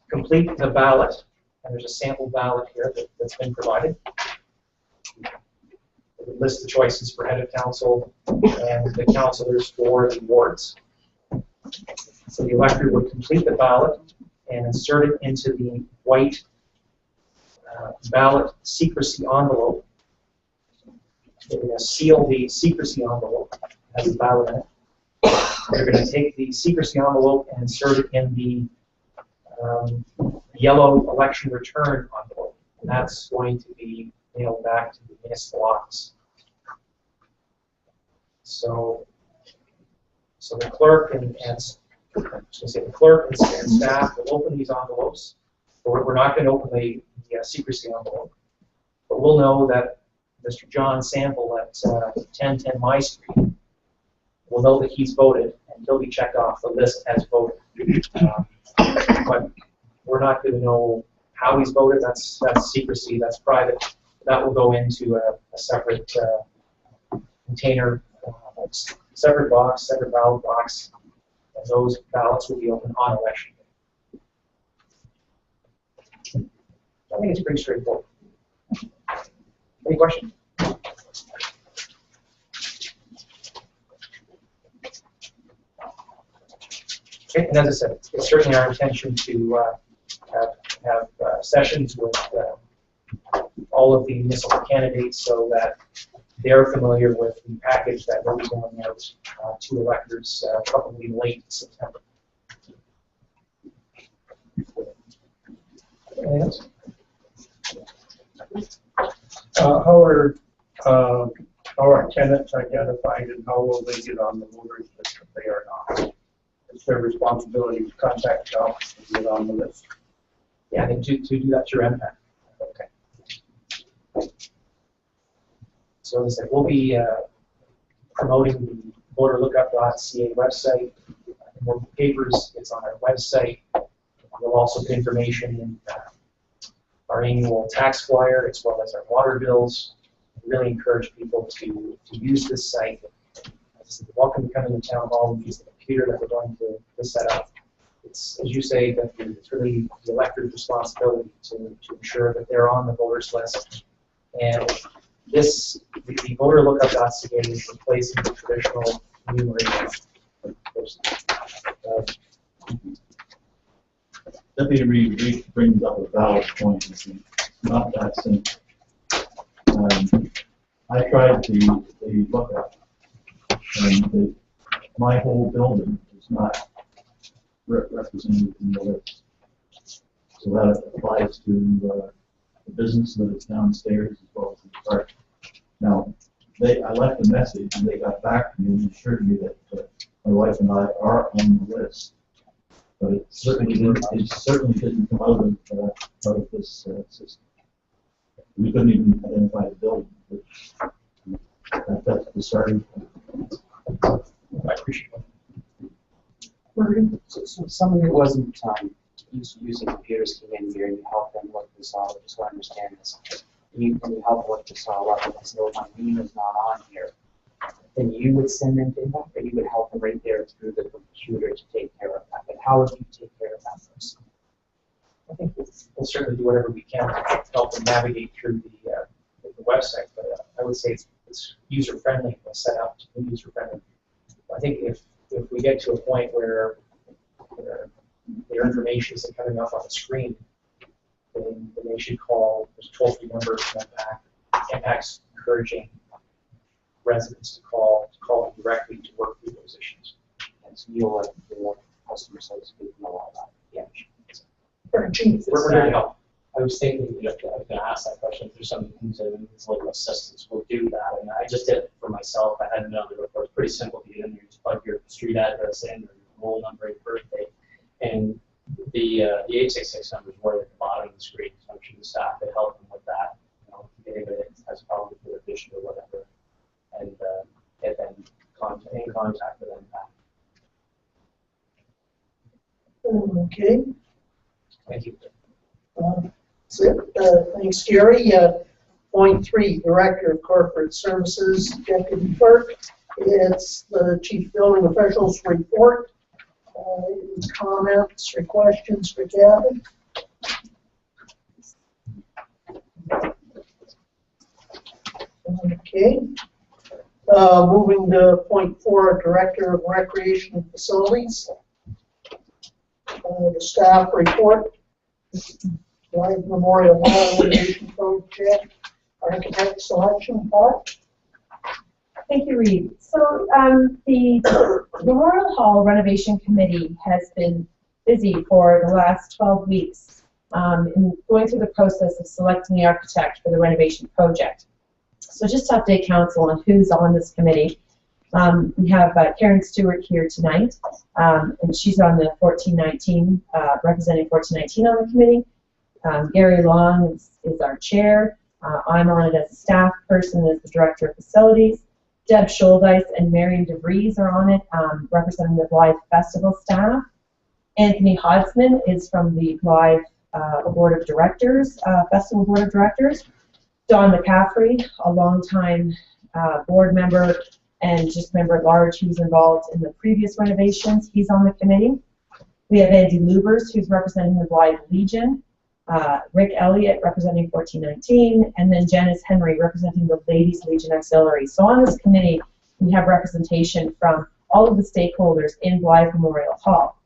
[SPEAKER 10] complete the ballot, and there's a sample ballot here that's been provided. It lists the choices for head of council and the councillors for the wards. So the elector would complete the ballot and insert it into the white ballot secrecy envelope. They're going to seal the secrecy envelope, has the ballot in it. They're going to take the secrecy envelope and insert it in the yellow election return envelope. And that's going to be mailed back to the municipal office. So the clerk and staff will open these envelopes. We're not going to open the secrecy envelope, but we'll know that Mr. John Sample at 1010 My Street will know that he's voted, and he'll be checked off the list as voted. But we're not going to know how he's voted. That's secrecy. That's private. That will go into a separate container, separate box, separate ballot box, and those ballots will be open on election day. I think it's pretty straightforward. Any questions? Okay, and as I said, it's certainly our intention to have sessions with all of the municipal candidates so that they're familiar with the package that will be going out to electors probably late September. Anything else?
[SPEAKER 9] How are tenants identified, and how will they get on the voters list if they are not? it's their responsibility to contact Cal and get on the list.
[SPEAKER 10] Yeah, and to do that through MPAC. Okay. So as I said, we'll be promoting the voterlookup.ca website. More papers, it's on our website. We'll also put information in our annual tax flyer as well as our water bills. We really encourage people to use this site. As I said, welcome to come into town hall and use the computer that we're going to set up. It's, as you say, that it's really the elector's responsibility to ensure that they're on the voters list. And this, the voterlookup.ca is replacing the traditional enumeration.
[SPEAKER 12] Deputy Reed brings up a valid point. It's not that simple. I tried the lookup, and my whole building is not represented in the list. So that applies to the business that is downstairs as well as the park. Now, I left a message and they got back to me and assured me that my wife and I are on the list. But it certainly didn't come out of this system. We couldn't even identify the building. That's the starting point.
[SPEAKER 10] I appreciate it.
[SPEAKER 8] So somebody who wasn't using computers came in here and you helped them look this out. I just want to understand this. When you help look this all up and say, oh, my name is not on here, then you would send them to him, or you would help them right there through the computer to take care of that. But how would you take care of that person?
[SPEAKER 10] I think we'll certainly do whatever we can to help them navigate through the website. But I would say it's user-friendly, set up to be user-friendly. I think if we get to a point where their information isn't coming up on the screen, then they should call. There's a toll-free number from MPAC. MPAC's encouraging residents to call directly to work through those issues.
[SPEAKER 8] And so you'll let the customer service people know all that. Yeah.
[SPEAKER 10] We're here to help.
[SPEAKER 7] I was thinking, I was going to ask that question, if there's something that's like assistance, we'll do that. And I just did it for myself. I had another report. It's pretty simple to get in there. Just plug your street address in, or your roll number, your birthday. And the 866 number is right at the bottom of the screen. So I'm sure the staff could help them with that. You know, if anybody has a problem with their vision or whatever, and get them in contact with them back.
[SPEAKER 1] Okay.
[SPEAKER 10] Thank you.
[SPEAKER 1] That's it. Thanks, Gary. Point 3, Director of Corporate Services, Deputy Clerk. It's the Chief Building Official's report. Any comments or questions for Gavin? Okay. Moving to point 4, Director of Recreation and Facilities. The staff report. Blythe Memorial Hall renovation project, architect selection part.
[SPEAKER 2] Thank you, Reed. So the Memorial Hall Renovation Committee has been busy for the last 12 weeks in going through the process of selecting the architect for the renovation project. So just to update council on who's on this committee, we have Karen Stewart here tonight, and she's on the 1419, representing 1419 on the committee. Gary Long is our chair. I'm on it as a staff person, as the director of facilities. Deb Scholdice and Marion DeVries are on it, representing the Blythe Festival staff. Anthony Hodgsman is from the Blythe Board of Directors, Festival Board of Directors. Don McCaffrey, a longtime board member and just member at large. He was involved in the previous renovations. He's on the committee. We have Andy Lubers, who's representing the Blythe Legion. Rick Elliott representing 1419, and then Janice Henry representing the Ladies Legion Auxiliary. So on this committee, we have representation from all of the stakeholders in Blythe Memorial Hall.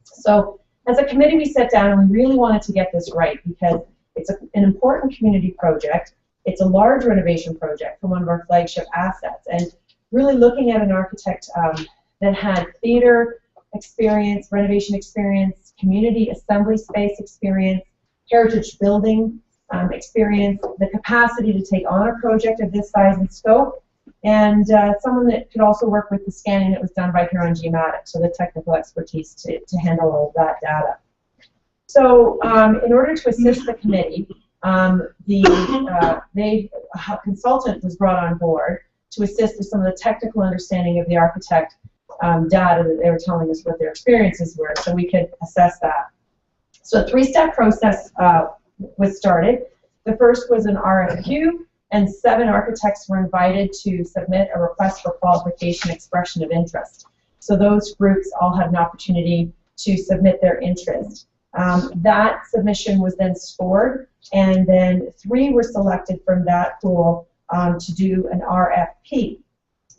[SPEAKER 2] So as a committee, we sat down and we really wanted to get this right because it's an important community project. It's a large renovation project for one of our flagship assets, and really looking at an architect that had theater experience, renovation experience, community assembly space experience, heritage building experience, the capacity to take on a project of this size and scope, and someone that could also work with the scanning that was done by Huron Geomatics, so the technical expertise to handle all of that data. So in order to assist the committee, a consultant was brought on board to assist with some of the technical understanding of the architect data that they were telling us what their experiences were, so we could assess that. So a three-step process was started. The first was an RFQ, and 7 architects were invited to submit a request for qualification expression of interest. So those groups all had an opportunity to submit their interest. That submission was then scored, and then 3 were selected from that pool to do an RFP.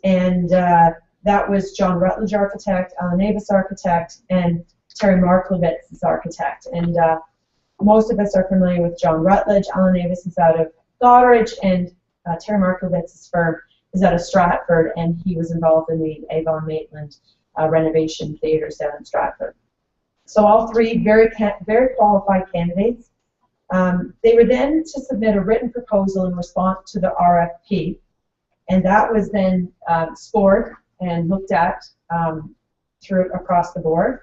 [SPEAKER 2] And that was John Rutledge Architect, Alan Avis Architect, and Terry Marklovitz is architect. And most of us are familiar with John Rutledge. Alan Avis is out of Goderich, and Terry Marklovitz's firm is out of Stratford, and he was involved in the Avon Maitland renovation theaters down in Stratford. So all 3 very qualified candidates. They were then to submit a written proposal in response to the RFP, and that was then scored and looked at across the board.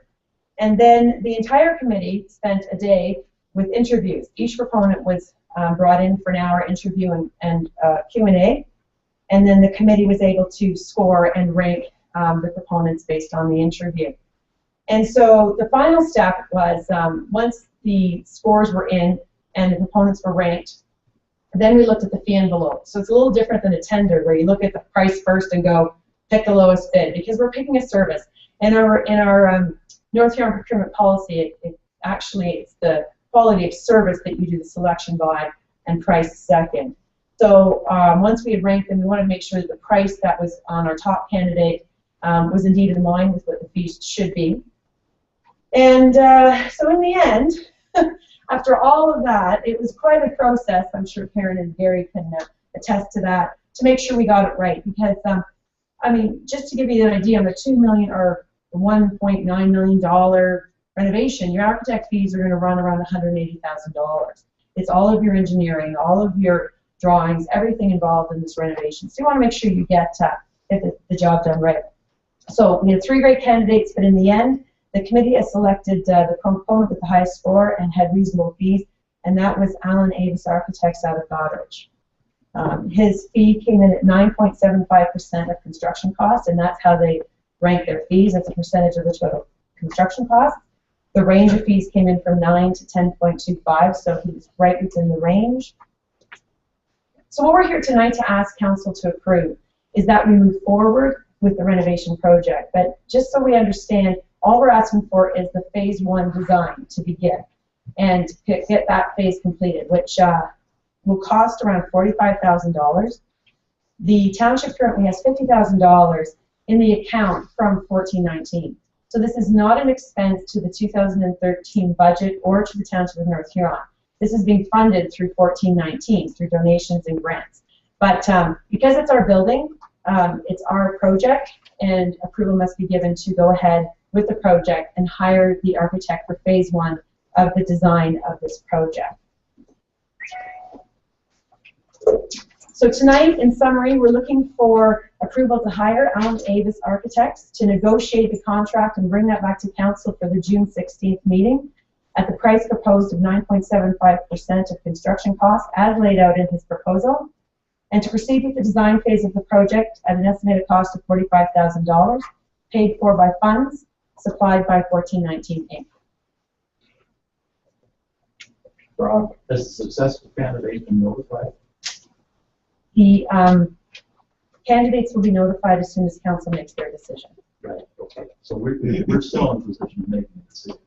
[SPEAKER 2] And then the entire committee spent a day with interviews. Each proponent was brought in for an hour interview and Q&A, and then the committee was able to score and rank the proponents based on the interview. And so the final step was once the scores were in and the proponents were ranked, then we looked at the fee envelope. So it's a little different than a tender where you look at the price first and go pick the lowest bid, because we're picking a service. In our North Huron procurement policy, it's the quality of service that you do the selection by and price second. So once we had ranked them, we wanted to make sure that the price that was on our top candidate was indeed in line with what the fees should be. And so in the end, after all of that, it was quite a process. I'm sure Karen and Gary can attest to that, to make sure we got it right. Because, I mean, just to give you an idea, on the $2 million or $1.9 million renovation, your architect fees are going to run around $180,000. It's all of your engineering, all of your drawings, everything involved in this renovation. So you want to make sure you get the job done right. So we had 3 great candidates, but in the end, the committee has selected the proponent with the highest score and had reasonable fees, and that was Alan Avis Architects out of Goderich. His fee came in at 9.75% of construction costs, and that's how they rank their fees. That's a percentage of the total construction cost. The range of fees came in from 9 to 10.25, so he was right within the range. So what we're here tonight to ask Council to approve is that we move forward with the renovation project. But just so we understand, all we're asking for is the phase 1 design to begin and get that phase completed, which will cost around $45,000. The township currently has $50,000 in the account from 1419. So this is not an expense to the 2013 budget or to the township of North Huron. This is being funded through 1419, through donations and grants. But because it's our building, it's our project, and approval must be given to go ahead with the project and hire the architect for phase 1 of the design of this project. So tonight, in summary, we're looking for approval to hire Alan Avis Architects to negotiate the contract and bring that back to council for the June 16th meeting at the price proposed of 9.75% of construction costs as laid out in his proposal, and to proceed with the design phase of the project at an estimated cost of $45,000, paid for by funds supplied by 1419 Inc.
[SPEAKER 12] Rob, has the successful candidate been notified?
[SPEAKER 2] The candidates will be notified as soon as council makes their decision.
[SPEAKER 12] Right, okay. So we're still in position of making a decision.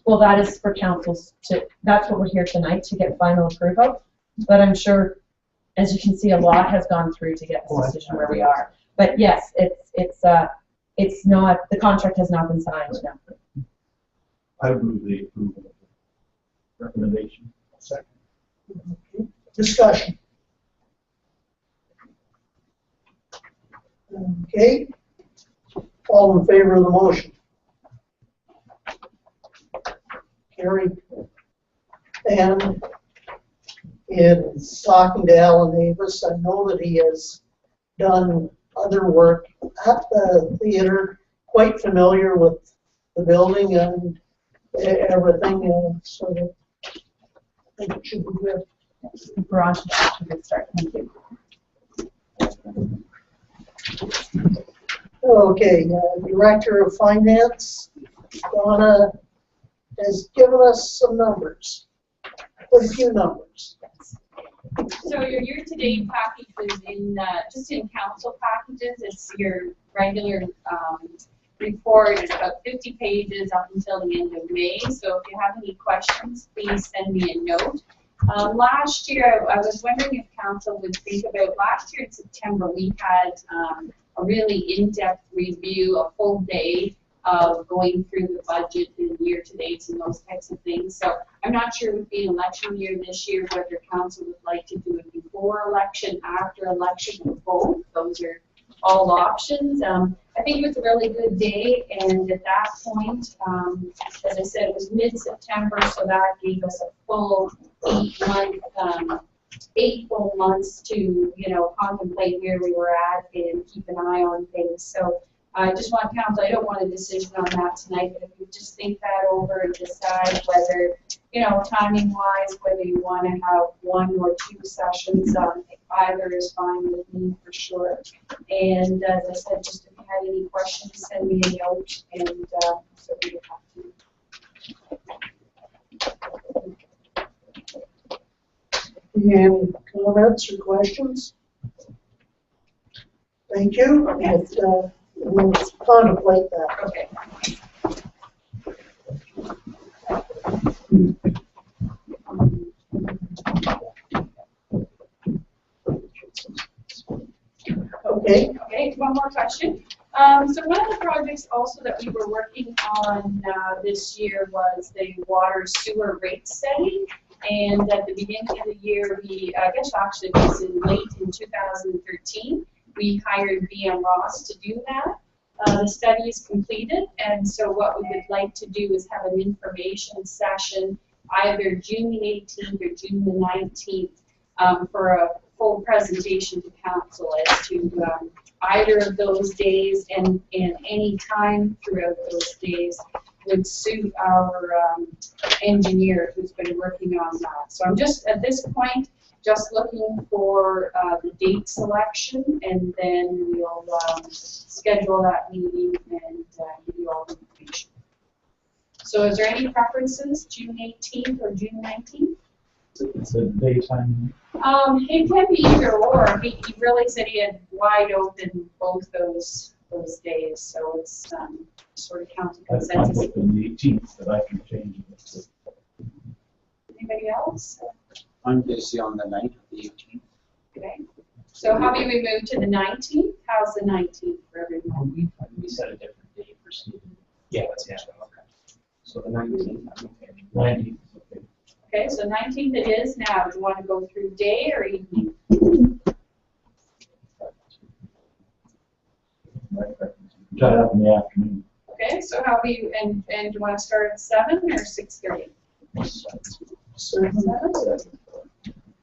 [SPEAKER 2] Well, that is for councils to, that's what we're here tonight, to get final approval. But I'm sure, as you can see, a lot has gone through to get this decision where we are. But yes, it's not, the contract has not been signed. No.
[SPEAKER 12] I move the approval of the recommendation.
[SPEAKER 9] Second.
[SPEAKER 1] Okay. Discussion. Okay. All in favor of the motion? Carried. And in talking to Alan Davis, I know that he has done other work at the theater, quite familiar with the building and everything, so that I think it should be good.
[SPEAKER 2] The garage is off to a good start. Thank you.
[SPEAKER 1] Okay, Director of Finance, Donna has given us some numbers, quite a few numbers.
[SPEAKER 13] So your year-to-date package is in, just in council packages. It's your regular report. It's about 50 pages up until the end of May. So if you have any questions, please send me a note. Last year, I was wondering if council would think about, last year in September, we had a really in-depth review, a full day of going through the budget and year-to-dates and those types of things. So I'm not sure with being election year this year whether council would like to do it before election, after election, or both. Those are all options. I think it was a really good day, and at that point, as I said, it was mid-September, so that gave us a full 8 full months to, contemplate where we were at and keep an eye on things. So I just want council, I don't want a decision on that tonight, but if you just think that over and decide whether, timing wise, whether you want to have 1 or 2 sessions, either is fine with me for sure. And as I said, just if you had any questions, send me a note, and so we would have to.
[SPEAKER 1] Any comments or questions? Thank you.
[SPEAKER 13] Okay.
[SPEAKER 1] We'll contemplate that.
[SPEAKER 13] Okay.
[SPEAKER 1] Okay.
[SPEAKER 13] Okay, one more question. So one of the projects also that we were working on this year was the water sewer rate study. And at the beginning of the year, I guess actually it was late in 2013, we hired BM Ross to do that. The study is completed, and so what we would like to do is have an information session either June the 18th or June the 19th for a full presentation to council as to either of those days and any time throughout those days would suit our engineer who's been working on that. So I'm just, at this point, just looking for the date selection, and then we'll schedule that meeting and give you all the information. So is there any preferences, June 18th or June 19th?
[SPEAKER 12] It's a daytime.
[SPEAKER 13] It can be either or. He really said he had wide open both those days, so it's sort of council
[SPEAKER 12] I'm
[SPEAKER 13] consensus.
[SPEAKER 12] looking the 18th, but I can change it.
[SPEAKER 13] Anybody else?
[SPEAKER 8] I'm busy on the night of the 18th.
[SPEAKER 13] Okay. So how about we move to the 19th? How's the 19th for everyone?
[SPEAKER 10] We set a different date for Stephen.
[SPEAKER 7] Yeah, that's
[SPEAKER 10] Yeah.
[SPEAKER 7] okay.
[SPEAKER 10] So the 19th.
[SPEAKER 12] 19th. Okay.
[SPEAKER 13] Okay, so 19th it is now. Do you want to go through day or evening?
[SPEAKER 12] Try it up in the afternoon.
[SPEAKER 13] Okay, so how about you, and do you want to start at 7 or 6:30? 7?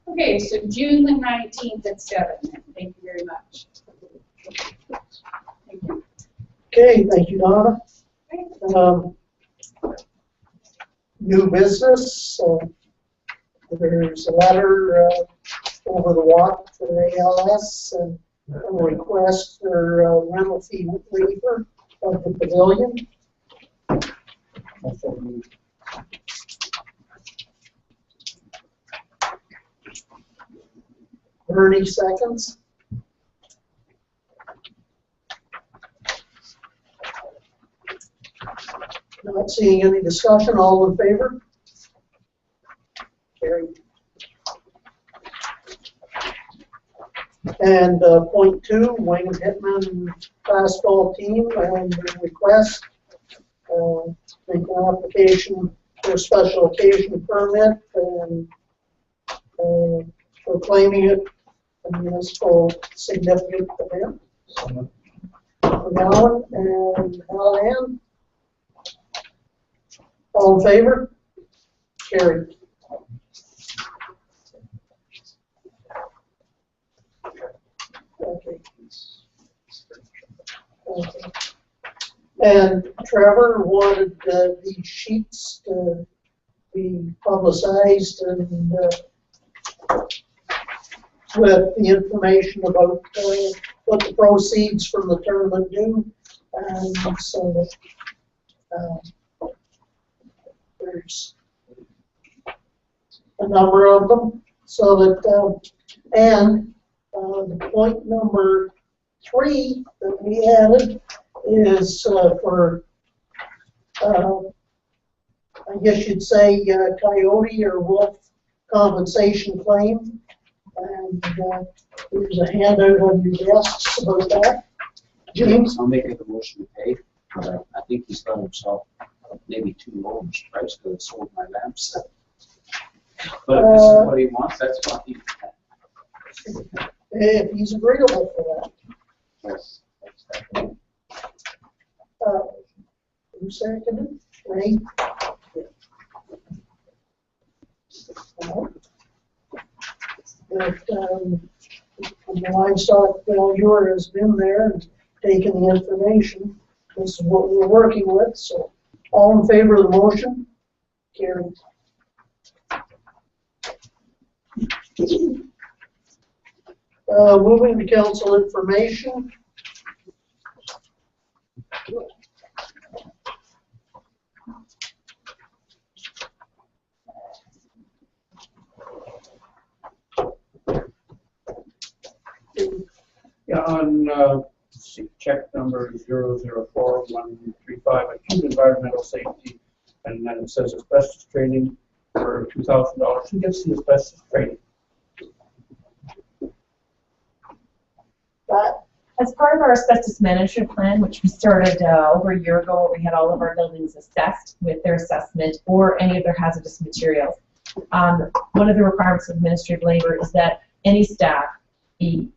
[SPEAKER 13] Okay, so June the 19th at 7. Thank you very much. Thank you.
[SPEAKER 1] Okay, thank you, Donna. New business, there's a letter over the walk for ALS and a request for rental fee waiver of the pavilion. Bernie seconds. Not seeing any discussion, all in favor? Carried. And point 2, Wayne Hittman basketball team and their request, make an application for a special occasion permit and proclaiming it a municipal significant event. From Alan and Alan. All in favor? Carried. And Trevor wanted these sheets to be publicized and with the information about what the proceeds from the tournament do, and so that there's a number of them, so that and the point number 3 that we added is for I guess you'd say coyote or wolf compensation claim. And there's a handout on your desks about that. James?
[SPEAKER 8] I'll make a motion to pay. I think he's done himself maybe too low in price because it sold my lamps. But if this is what he wants, that's what he.
[SPEAKER 1] If he's agreeable for that.
[SPEAKER 8] Yes.
[SPEAKER 1] Who seconded? Ray? But the livestock valuer has been there and taken the information. This is what we're working with. So, all in favor of the motion? Carried. Moving to council information.
[SPEAKER 14] Yeah, on check number 004135, acute environmental safety, and then it says asbestos training for $2,000. Who gets the asbestos training?
[SPEAKER 2] As part of our asbestos management plan, which we started over a year ago, where we had all of our buildings assessed with their assessment or any of their hazardous materials. One of the requirements of administrative labor is that any staff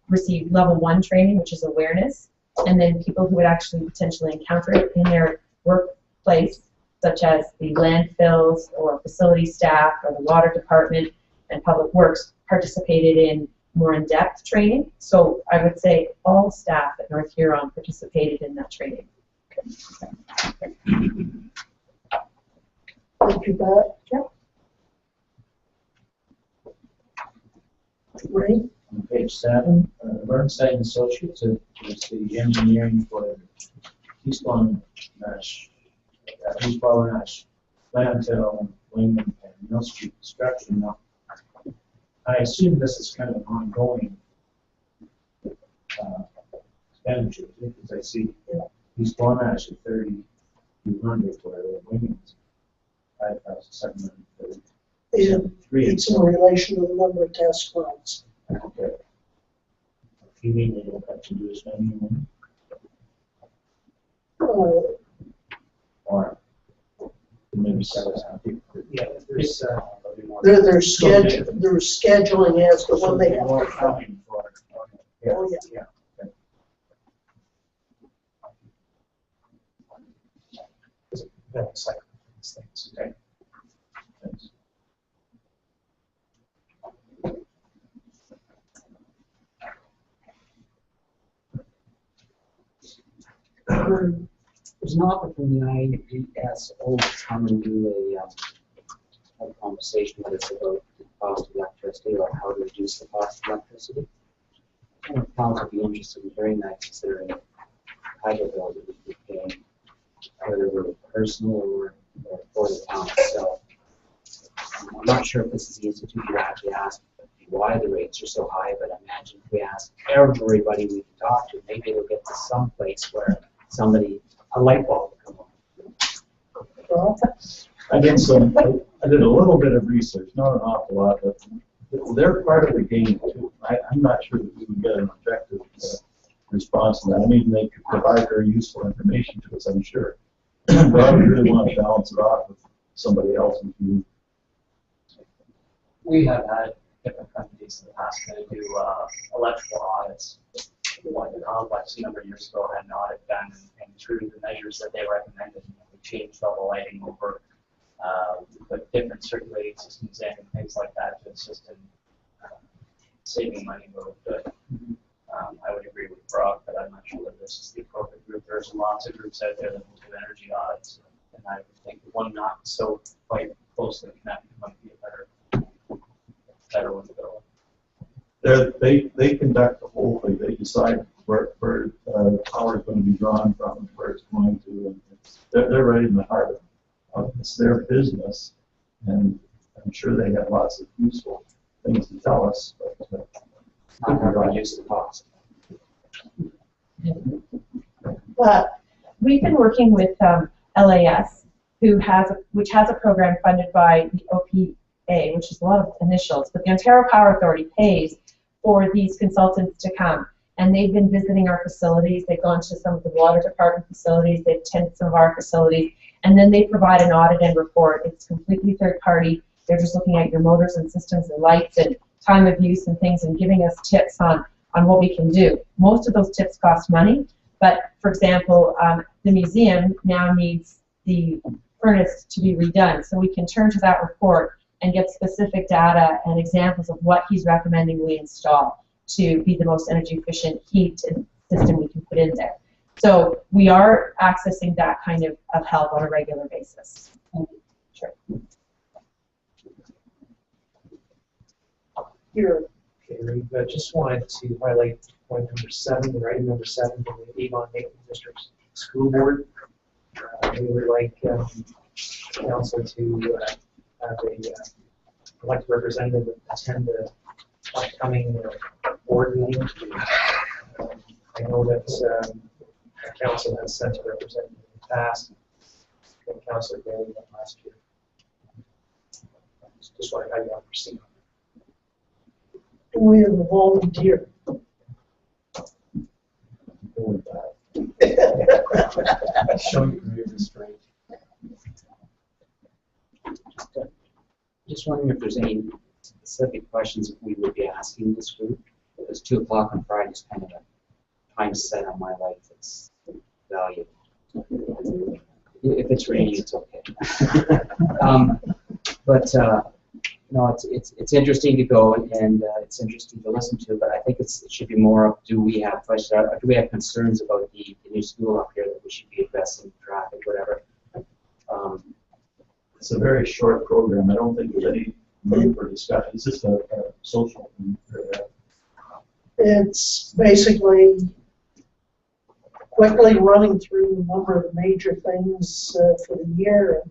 [SPEAKER 2] receive level 1 training, which is awareness, and then people who would actually potentially encounter it in their workplace, such as the landfills or facility staff or the water department and public works, participated in more in-depth training. So I would say all staff at North Huron participated in that training.
[SPEAKER 1] Thank you, Pat. Yep. Ray?
[SPEAKER 12] On page 7, Burnside and Associates is the engineering for Eastbourne Nash landfill, Wayman, and Mill Street construction. Now, I assume this is kind of an ongoing expenditure, because I see Eastbourne Nash at 3,200, where Wayman's 5,730.
[SPEAKER 1] It's in relation to the number of test runs.
[SPEAKER 12] Okay. If you mean they don't have to do as many anymore? Or maybe sell us something.
[SPEAKER 10] Yeah, there's
[SPEAKER 1] There's scheduling as to when they have
[SPEAKER 12] More
[SPEAKER 1] to.
[SPEAKER 12] accounting for it. Okay.
[SPEAKER 1] Oh, yeah.
[SPEAKER 12] Yeah. Okay.
[SPEAKER 10] that's like these things.
[SPEAKER 12] Okay. Thanks.
[SPEAKER 8] There's an offer from the IESO to come and do a conversation with us about the cost of electricity or how to reduce the cost of electricity. I think towns would be interested in hearing that, considering the hydro bill that we'd be paying, whether we're personal or for the town itself. I'm not sure if this is the institute you actually asked why the rates are so high, but I imagine if we ask everybody we can talk to, maybe we'll get to some place where a light bulb will come on.
[SPEAKER 12] I did a little bit of research, not an awful lot, but they're part of the game too. I'm not sure that we would get an objective response to that. I mean, they could provide very useful information to us, I'm sure. But I would really want to balance it off with somebody else's view.
[SPEAKER 10] We have had different companies in the past that do electrical audits. Like the complex a number of years ago had an audit done, and through the measures that they recommended, we changed all the lighting over, put different circulating systems in and things like that to assist in saving money where we could. I would agree with Brock, but I'm not sure that this is the appropriate group. There's lots of groups out there that will do energy audits, and I think one not so quite closely connected might be a better one to go with.
[SPEAKER 12] They conduct the whole thing. They decide where power is going to be drawn from and where it's going to. And they're right in the heart of it's their business, and I'm sure they have lots of useful things to tell us. But
[SPEAKER 8] Not everyone used to cost.
[SPEAKER 2] We've been working with LAS, which has a program funded by the OPA, which is a lot of initials, but the Ontario Power Authority pays for these consultants to come. And they've been visiting our facilities. They've gone to some of the water department facilities. They've attended some of our facilities. And then they provide an audit and report. It's completely third party. They're just looking at your motors and systems and lights and time of use and things and giving us tips on what we can do. Most of those tips cost money. But, for example, the museum now needs the furnace to be redone. So we can turn to that report and get specific data and examples of what he's recommending we install to be the most energy efficient heat system we can put in there. So we are accessing that kind of help on a regular basis. Sure.
[SPEAKER 1] Here.
[SPEAKER 10] Okay, I just wanted to highlight point number 7, the item number 7 for the Avon Maitland District School Board. We would like council to have a elected representative attend the upcoming board meeting. I know that council has sent a representative in the past, and Councilor Bailey went last year. Just wondering how you want to proceed.
[SPEAKER 1] Do we have a volunteer?
[SPEAKER 10] Show your career restraint.
[SPEAKER 8] Just wondering if there's any specific questions we would be asking this group. Because 2 o'clock on Friday is kind of a time set on my life that's valuable. If it's raining, it's okay. No, it's interesting to go and it's interesting to listen to, but I think it should be more of, do we have questions, or do we have concerns about the new school up here that we should be addressing, traffic, whatever.
[SPEAKER 12] it's a very short program. I don't think there's any room for discussion. It's just a social thing.
[SPEAKER 1] It's basically quickly running through a number of major things for the year.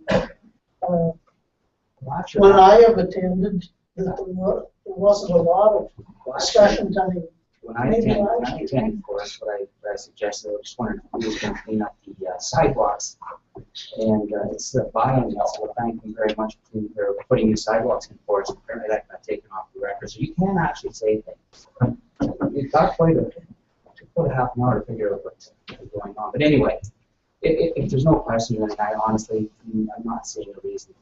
[SPEAKER 1] When I have attended, there wasn't a lot of discussion time.
[SPEAKER 8] When I attended, of course, what I suggested, I just wondered if we was going to clean up the sidewalks. And it's the buy-in, so thank them very much for putting new sidewalks in for us. Apparently that got taken off the record. So you can actually say things. It got quite a half an hour to figure out what's going on. But anyway, if there's no question, then I honestly, I'm not seeing a reason.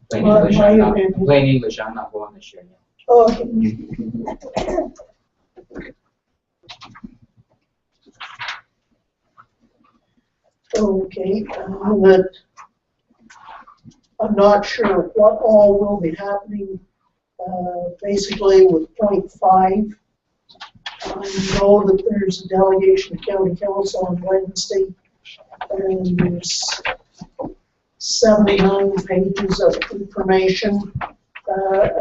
[SPEAKER 8] Plain English, I'm not going this year yet.
[SPEAKER 1] Okay, but I'm not sure what all will be happening. Basically, with point 5, I know that there's a delegation to County Council on Wednesday, and there's 79 pages of information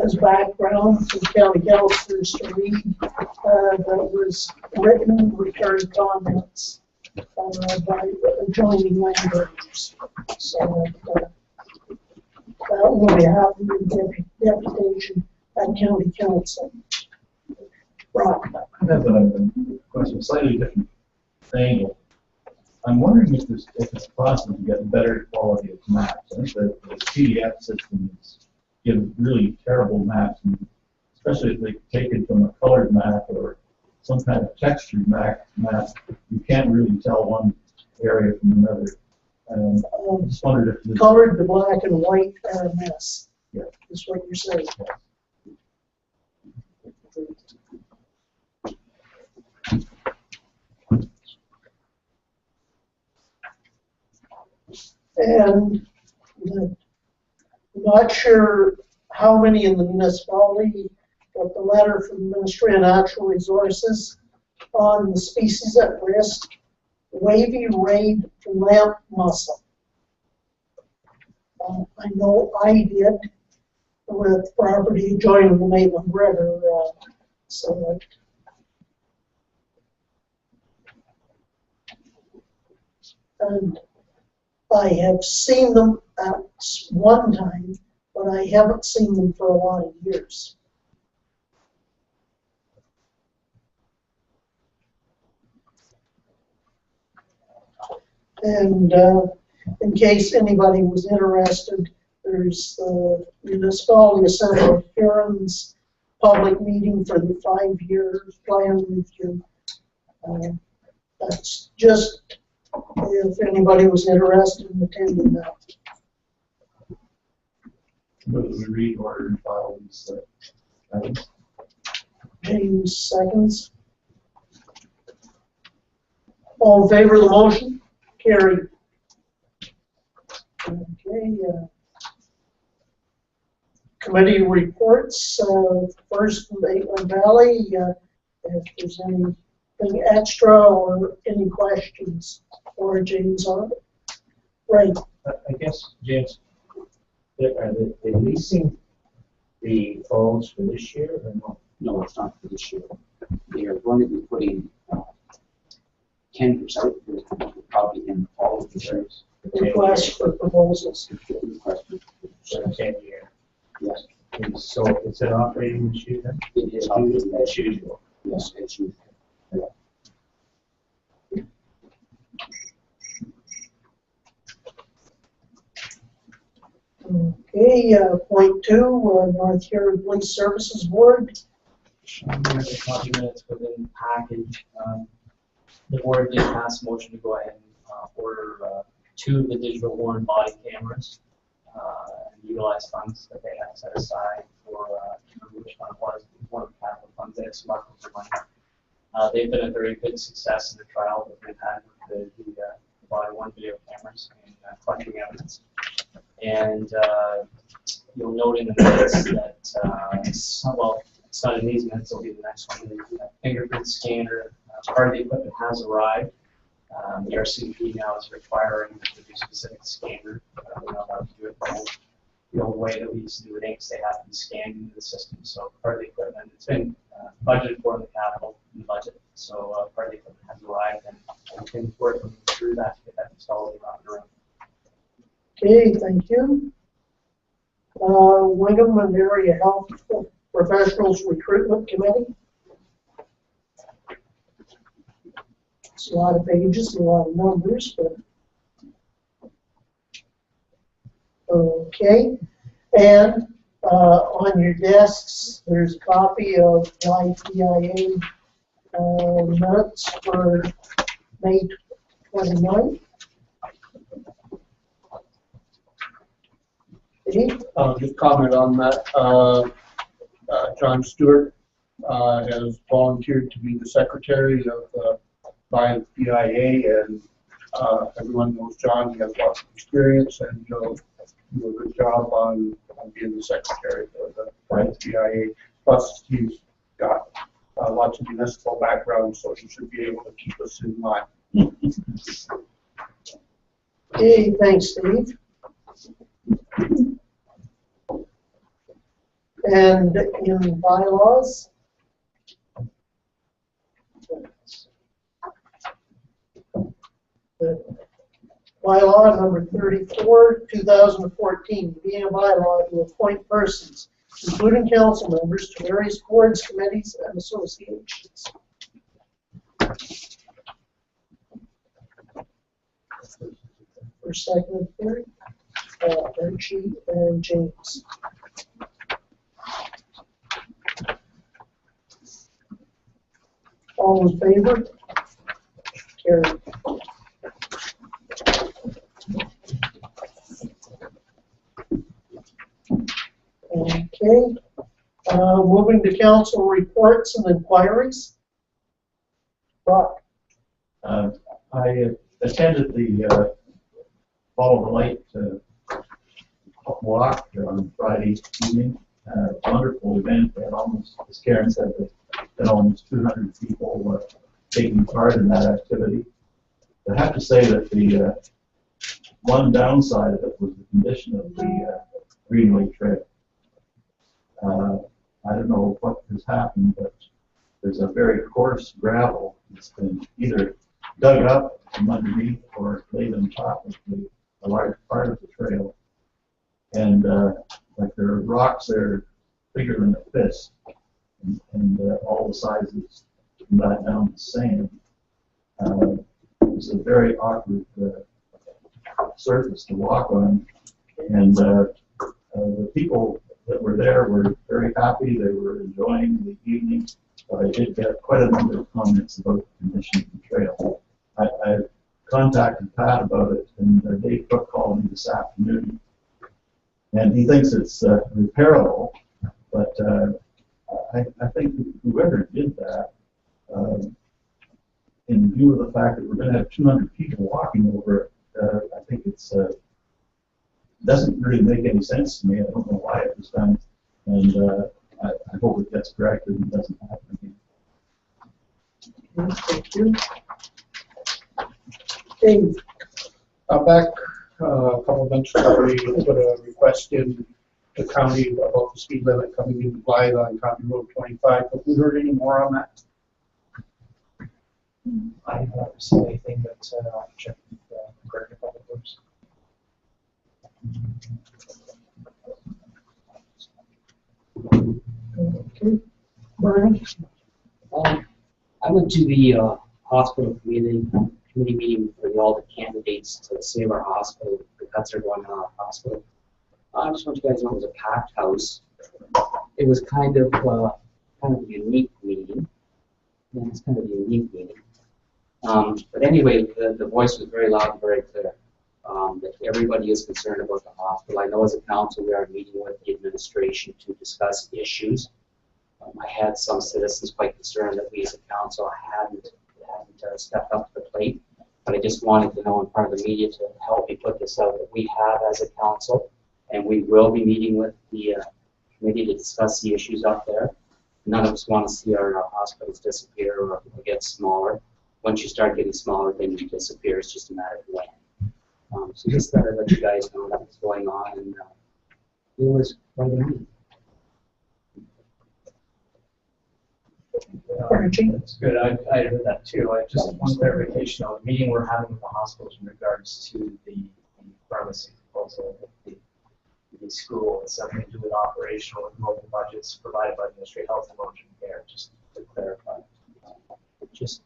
[SPEAKER 1] as background for county councilors to read that was written, returned comments by adjoining landowners. So that will be happening in deputation at county council. Right.
[SPEAKER 12] I have a question, slightly different angle. I'm wondering if it's possible to get better quality of maps. I think the PDF system gives really terrible maps, and especially if they take it from a colored map or some kind of textured map, you can't really tell one area from another. I just wondered if
[SPEAKER 1] colored to black and white are a mess. Yeah, is what you're saying. And I'm not sure how many in the municipality got the letter from the Ministry of Natural Resources on the species at risk, wavy rayed lamp mussel. I know I did with property adjoining the Maitland River, so and I have seen them at one time, but I haven't seen them for a lot of years. And in case anybody was interested, there's the Municipality Assembly of Huron's public meeting for the 5-year plan review. That's just if anybody was interested in attending that.
[SPEAKER 12] Move that we read, order, and file these items.
[SPEAKER 1] James seconds. All in favor of the motion? Carried. Okay. Committee reports. First, Maitland Valley. If there's anything extra or any questions for James on it. Right.
[SPEAKER 7] I guess, James, are they leasing the phones for this year or no?
[SPEAKER 8] No, it's not for this year. They are going to be putting 10% probably in the fall of this year.
[SPEAKER 1] Request for proposals.
[SPEAKER 7] So 10 year.
[SPEAKER 8] Yes.
[SPEAKER 7] And so it's an operating this year then?
[SPEAKER 8] It is operating
[SPEAKER 7] as usual.
[SPEAKER 8] Yes, as usual. Yeah.
[SPEAKER 1] Okay, point 2, North Huron Police Services Board.
[SPEAKER 8] There's a copy minutes within the package. The board did pass a motion to go ahead and order 2 of the digital Huron body cameras and utilize funds that they had set aside for which fund was one of the capital funds. They had some leftover money. They've been a very good success in the trial that we've had with the body 1 video cameras and collecting evidence. And you'll note in the minutes that, well, it's not in these minutes, it'll be the next one. The fingerprint scanner, part of the equipment has arrived. The RCP now is requiring that they do specific scanner. We're not allowed to do it the old way that we used to do with inks. They have to be scanned into the system. So part of the equipment, it's been budgeted for in the capital in the budget. So part of the equipment has arrived, and we can work through that to get that installed and running.
[SPEAKER 1] Okay, thank you. Wingham and Area Health Professionals Recruitment Committee. It's a lot of pages, a lot of numbers, but okay. And on your desks, there's a copy of YPIA minutes for May 29th.
[SPEAKER 9] Just comment on that. John Stewart has volunteered to be the secretary of the YPIA, and everyone knows John. He has lots of experience, and he'll do a good job on being the secretary for the YPIA. Plus, he's got lots of municipal background, so he should be able to keep us in line.
[SPEAKER 1] Okay, thanks, Steve. And in bylaws, the bylaw number 34, 2014, being a bylaw to appoint persons, including council members, to various boards, committees, and associations. First, second, and third, Archie and James. All in favor? Carried. Okay. Moving to council reports and inquiries. Brock.
[SPEAKER 12] I attended the Follow the Light walk on Friday evening. wonderful event. They had almost, as Karen said, they had almost 200 people taking part in that activity. I have to say that the one downside of it was the condition of the Greenway Trail. I don't know what has happened, but there's a very coarse gravel that's been either dug up from underneath or laid on top of a large part of the trail. And like there are rocks that are bigger than a fist, and all the sizes from that down to sand. It's a very awkward surface to walk on, and the people that were there were very happy. They were enjoying the evening, but I did get quite a number of comments about the condition of the trail. I contacted Pat about it, and Dave Cook called me this afternoon, and he thinks it's repairable, but I think whoever did that, in view of the fact that we're going to have 200 people walking over it, I think it's doesn't really make any sense to me. I don't know why it was done, and I hope it gets corrected and doesn't happen again.
[SPEAKER 1] Thank you. Dave.
[SPEAKER 14] Back a couple of months ago, we put a request in the county about the speed limit coming into Blythe on County Road 25. Have we heard any more on that?
[SPEAKER 10] I have not received anything, but I'll check with Greg in Public Works.
[SPEAKER 1] Okay. Brian?
[SPEAKER 8] I went to the hospital committee meeting for all the candidates to save our hospital. The cuts are going on our hospital. I just want you guys to know it was a packed house. It was kind of a unique meeting. Yeah, it's kind of a unique meeting. But anyway, the voice was very loud and very clear. That everybody is concerned about the hospital. I know as a council we are meeting with the administration to discuss issues. I had some citizens quite concerned that we as a council hadn't stepped up to the plate, but I just wanted to know in front of the media to help me put this out that we have as a council, and we will be meeting with the committee to discuss the issues out there. None of us want to see our hospitals disappear or get smaller. Once you start getting smaller, then you disappear. It's just a matter of when. So just thought I'd let you guys know that was going on, and it was quite a meeting.
[SPEAKER 10] That's good. I heard that too. I just one clarification on the meeting we're having with the hospitals in regards to the pharmacy proposal with the school. It's something to do with operational and local budgets provided by the Ministry of Health and Long-Term Care, just to clarify.
[SPEAKER 8] Just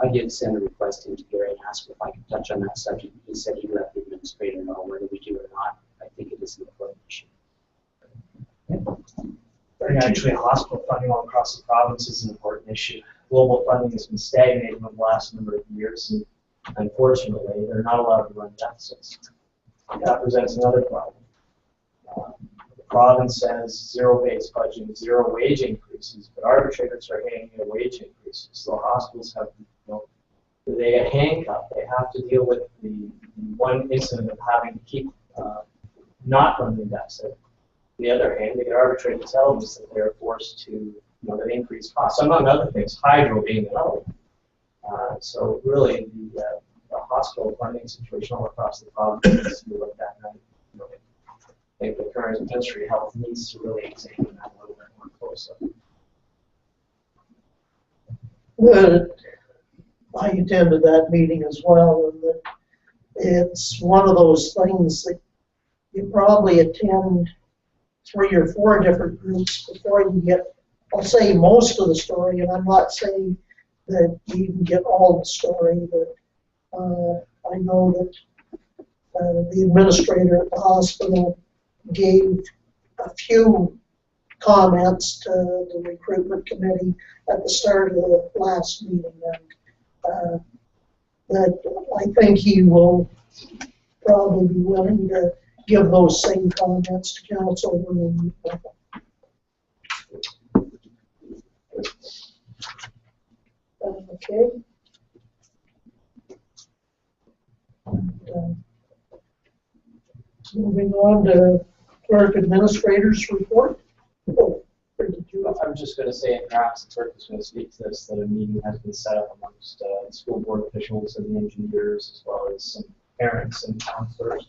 [SPEAKER 8] I did send a request into Gary and asked if I could touch on that subject. He said he'd let the administrator know whether we do or not. I think it is an important issue.
[SPEAKER 10] Actually, hospital funding all across the province is an important issue. Global funding has been stagnating over the last number of years, and unfortunately, they're not allowed to run deficits. That presents another problem. The province has zero-based budgeting, zero wage increases, but arbitrators are handing out wage increases. So hospitals have, they get handcuffed. They have to deal with the one incident of having to keep not running deficit. On the other hand, they get arbitrated tell us that they're forced to, that increase costs. Among other things, hydro being another one. So really, the hospital funding situation all across the province needs to be looked at. And I think the current Ministry of Health needs to really examine that a little bit more closely.
[SPEAKER 1] Good. I attended that meeting as well, and it's one of those things that you probably attend 3 or 4 different groups before you get, I'll say, most of the story, and I'm not saying that you can get all the story, but I know that the administrator at the hospital gave a few comments to the recruitment committee at the start of the last meeting, and that I think he will probably be willing to give those same comments to council when we meet with them. Okay. And, Moving on to clerk administrator's report. Oh, or did you-
[SPEAKER 10] I was just going to say, and perhaps the clerk is going to speak to this, that a meeting has been set up amongst school board officials and the engineers, as well as some parents and counselors,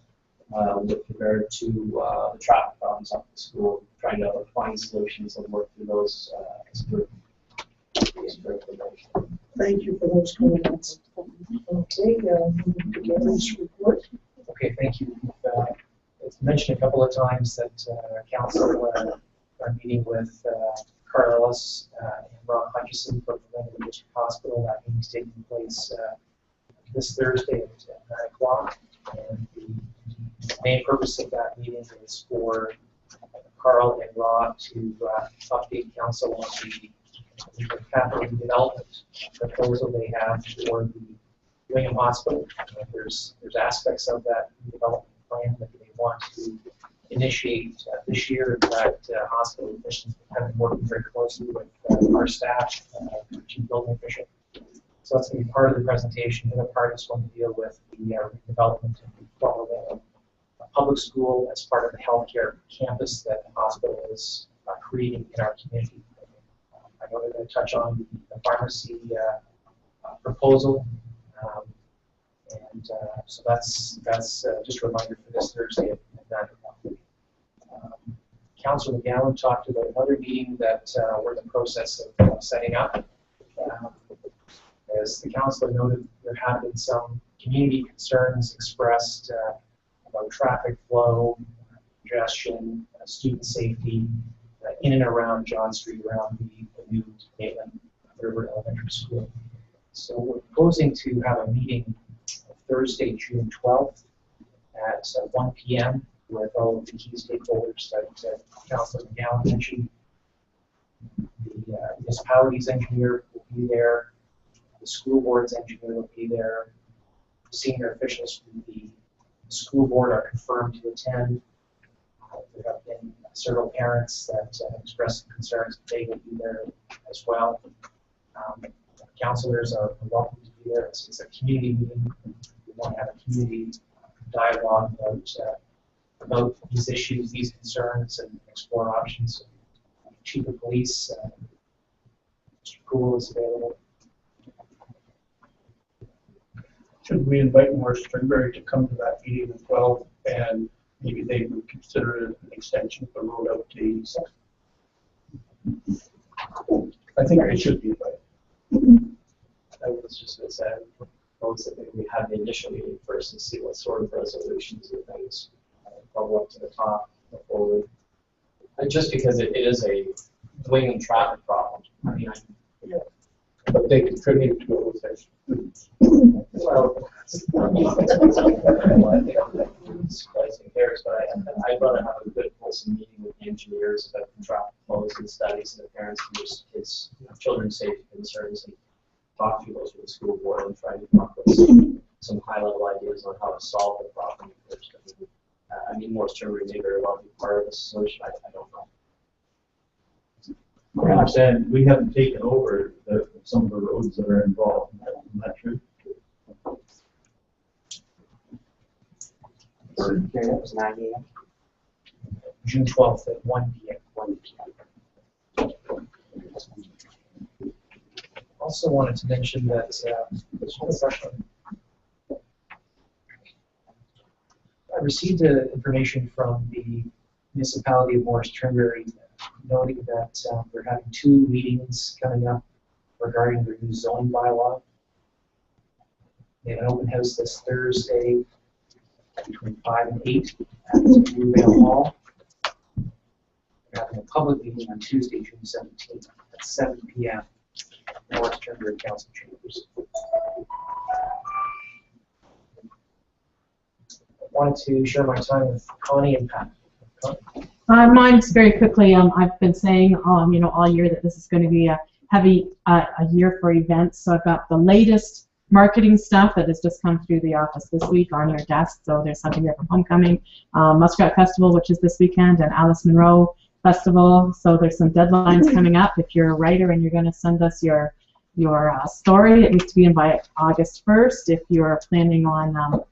[SPEAKER 10] with regard to the traffic problems up at the school, trying to find solutions and work through those as per information.
[SPEAKER 1] Thank you for those comments. Okay, moving to Gary's report.
[SPEAKER 10] Okay, thank you. It's mentioned a couple of times that council are meeting with Carl Ellis and Rob Hutchison from the Langley District Hospital. That meeting's taking place this Thursday at 9 o'clock. And the main purpose of that meeting is for Carl and Rob to update council on the capital development proposal they have for the Wingham Hospital. There's aspects of that development plan that they want to initiate this year. That hospital officials have been working very closely with our staff, chief building official. So that's going to be part of the presentation. The other part is going to deal with the redevelopment of the Florida public school as part of the healthcare campus that the hospital is creating in our community. I know they're going to touch on the pharmacy proposal. So that's just a reminder for this Thursday at 9 o'clock. Councilor McGowan talked about another meeting that we're in the process of setting up. As the councilor noted, there have been some community concerns expressed about traffic flow, congestion, student safety in and around John Street, around the new Maitland River Elementary School. So we're proposing to have a meeting Thursday, June 12th at 1 p.m. with all of the key stakeholders that Councilor McGowan mentioned. The municipality's engineer will be there. The school board's engineer will be there. Senior officials from the school board are confirmed to attend. There have been several parents that expressed concerns that they will be there as well. Councilors are welcome to be there. It's a community meeting. We want to have a community dialogue about these issues, these concerns, and explore options. Chief of Police, Mr. Poole is available.
[SPEAKER 14] Should we invite Morris Stringberry to come to that meeting as well, and maybe they would consider an extension of the road out to 86? I think they should be invited.
[SPEAKER 10] I was just going to say, I propose that we have the initial meeting first and see what sort of resolutions and things bubble up to the top before we. And just because it is a Wingham traffic problem. I mean,
[SPEAKER 14] but they contribute to it with their students.
[SPEAKER 10] Well, I think it's splicing hairs, but I'd rather have a good, wholesome meeting with the engineers about the traffic flows and studies and the parents and just kids, children's safety concerns, and talk through those with the school board and try to come up with some high-level ideas on how to solve the problem first. I mean, Morris Stringberry may very well be part of the solution. I don't know.
[SPEAKER 12] I understand we haven't taken over some of the roads that are involved. Isn't that true?
[SPEAKER 8] It was 9 a.m.
[SPEAKER 10] June 12th at 1 p.m.
[SPEAKER 8] 1 p.m.
[SPEAKER 10] Also wanted to mention that I received information from the municipality of Morris Trimbury noting that they're having 2 meetings coming up regarding their new zoning bylaw. They have an open house this Thursday between 5 and 8 at Bluevale Hall. They're having a public meeting on Tuesday, June 17th at 7 p.m. in Morris Trimbury Council Chambers. I wanted to share my time with Connie and Pat.
[SPEAKER 4] Mine's very quickly. I've been saying, all year that this is going to be a heavy a year for events. So I've got the latest marketing stuff that has just come through the office this week on your desk. So there's something there from Homecoming, Muskrat Festival, which is this weekend, and Alice Munro Festival. So there's some deadlines coming up. If you're a writer and you're going to send us your story, it needs to be in by August 1st. If you're planning on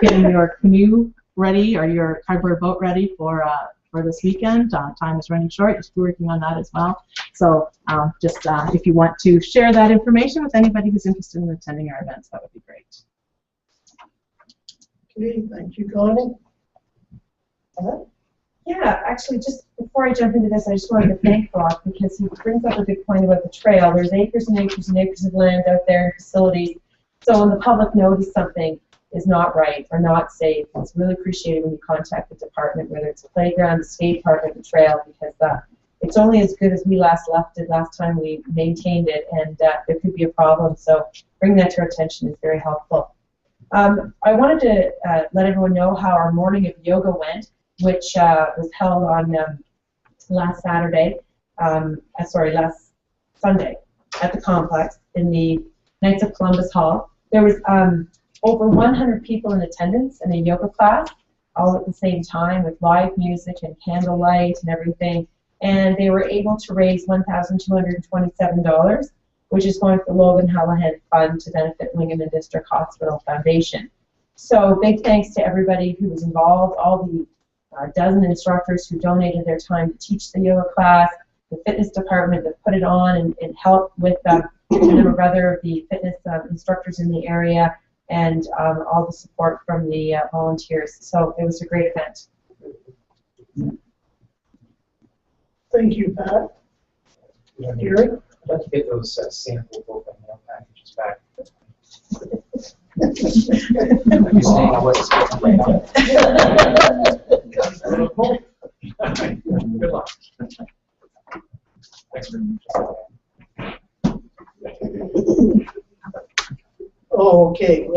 [SPEAKER 4] getting your canoe ready or your cardboard boat ready for this weekend. Time is running short. You're still working on that as well. So just if you want to share that information with anybody who's interested in attending our events, that would be great.
[SPEAKER 1] Okay, thank you, Connie.
[SPEAKER 2] Yeah, actually, just before I jump into this, I just wanted to thank Brock because he brings up a good point about the trail. There's acres and acres and acres of land out there and facilities. So when the public notices something is not right or not safe, it's really appreciated when you contact the department, whether it's a playground, the skate park, or the trail, because it's only as good as we last left it last time we maintained it, and there could be a problem. So bringing that to our attention is very helpful. I wanted to let everyone know how our morning of yoga went, which was held on last Sunday at the complex in the Knights of Columbus Hall. There was over 100 people in attendance in a yoga class, all at the same time with live music and candlelight and everything. And they were able to raise $1,227, which is going to the Logan Hallahan Fund to benefit Wingham District Hospital Foundation. So big thanks to everybody who was involved, all the dozen instructors who donated their time to teach the yoga class, the fitness department that put it on and helped with number of the fitness instructors in the area, and all the support from the volunteers. So it was a great event.
[SPEAKER 1] Thank you, Pat. Gary?
[SPEAKER 10] I'd like to get those sample both mail packages back. You're saying I wasn't supposed to bring them. Good luck. Thanks very much.
[SPEAKER 1] Okay.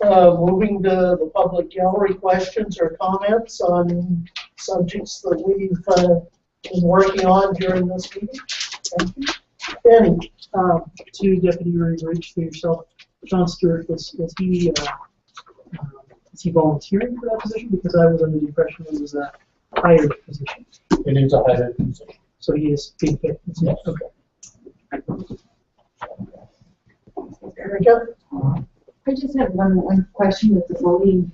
[SPEAKER 1] Moving to the public gallery, questions or comments on subjects that we've been working on during this meeting. Thank you. Danny.
[SPEAKER 15] To Deputy Rich for yourself, John Stewart, is he volunteering for that position? Because I was under the impression it was a hired position.
[SPEAKER 14] It is a hired position.
[SPEAKER 15] So he is being paid.
[SPEAKER 14] Yes.
[SPEAKER 15] Okay.
[SPEAKER 1] Erica?
[SPEAKER 6] I just have one question with the voting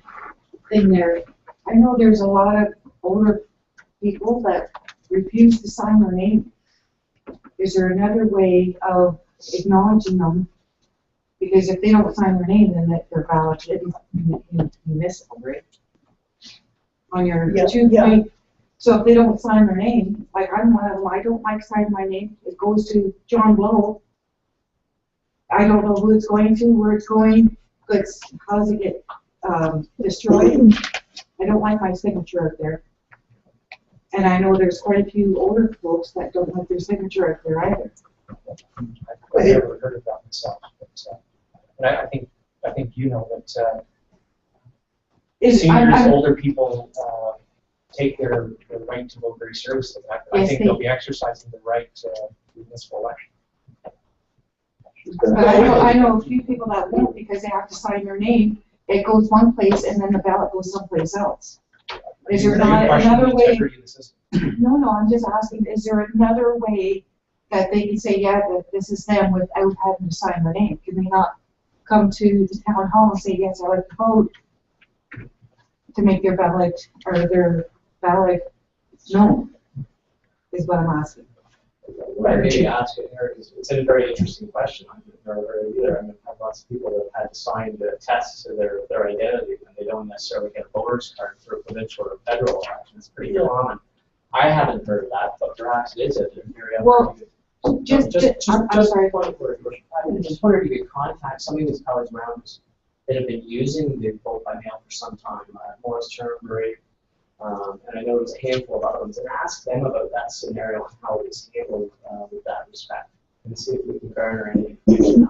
[SPEAKER 6] thing there. I know there's a lot of older people that refuse to sign their name. Is there another way of acknowledging them? Because if they don't sign their name, then their ballot isn't municipal, right? On your So if they don't sign their name, like I'm one of them, I don't like signing my name. It goes to John Blow. I don't know who it's going to, where it's going, but how does it get destroyed? I don't like my signature up there. And I know there's quite a few older folks that don't like their signature up there either.
[SPEAKER 10] I've never heard of that myself. But I think you know that seniors, older people take their right to vote very seriously. I think they'll be exercising the right to municipal election.
[SPEAKER 6] But I know a few people that won't because they have to sign their name. It goes one place and then the ballot goes someplace else. Is there not another way? No, I'm just asking, is there another way that they can say, yeah, that this is them without having to sign their name? Can they not come to the town hall and say, yes, I like to vote, to make their ballot known, is what I'm asking.
[SPEAKER 10] Maybe ask it, Eric. It's a very interesting question. I didn't know either. I mean, I have lots of people that have had to sign the test to their identity, and they don't necessarily get a voter's card for a provincial or federal election. It's pretty common. I haven't heard of that, but perhaps it is a very
[SPEAKER 6] well,
[SPEAKER 10] I'm sorry. I just wonder if you could contact some of these college rounds that have been using the vote by mail for some time, Morris Turnberry, and I know there's a handful of other ones, and ask them about that scenario and how it's handled with that respect, and see if we can garner any information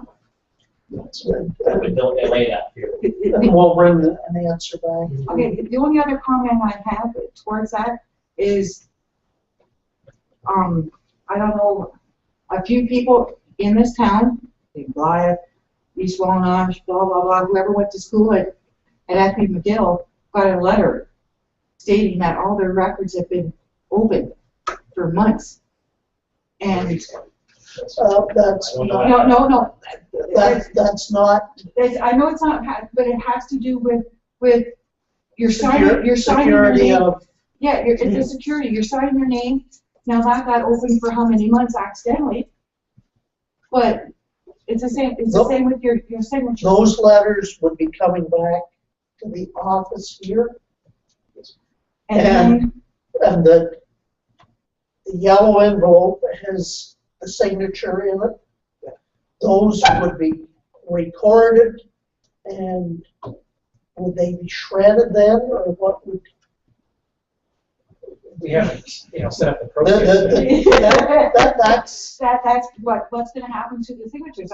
[SPEAKER 10] that way. They'll lay that here.
[SPEAKER 1] And we'll bring an answer back.
[SPEAKER 6] Okay, the only other comment I have towards that is, I don't know, a few people in this town, Blythe, East Wallanash, blah, blah, blah, whoever went to school at F.B. McGill got a letter stating that all their records have been open for months. And
[SPEAKER 1] that's not.
[SPEAKER 6] No.
[SPEAKER 1] That's not.
[SPEAKER 6] I know it's not, but it has to do with with you're signing your
[SPEAKER 1] Security
[SPEAKER 6] name.
[SPEAKER 1] of,
[SPEAKER 6] Yeah, it's a security. You're signing your name. Now that got open for how many months accidentally? But it's the same. It's the same with your signature.
[SPEAKER 1] those letters would be coming back to the office here,
[SPEAKER 6] And
[SPEAKER 1] and the yellow envelope has the signature in it. Those would be recorded, and would they be shredded then, or what would?
[SPEAKER 10] We haven't, set up the
[SPEAKER 1] The-
[SPEAKER 10] process.
[SPEAKER 6] that's what's going to happen to the signatures.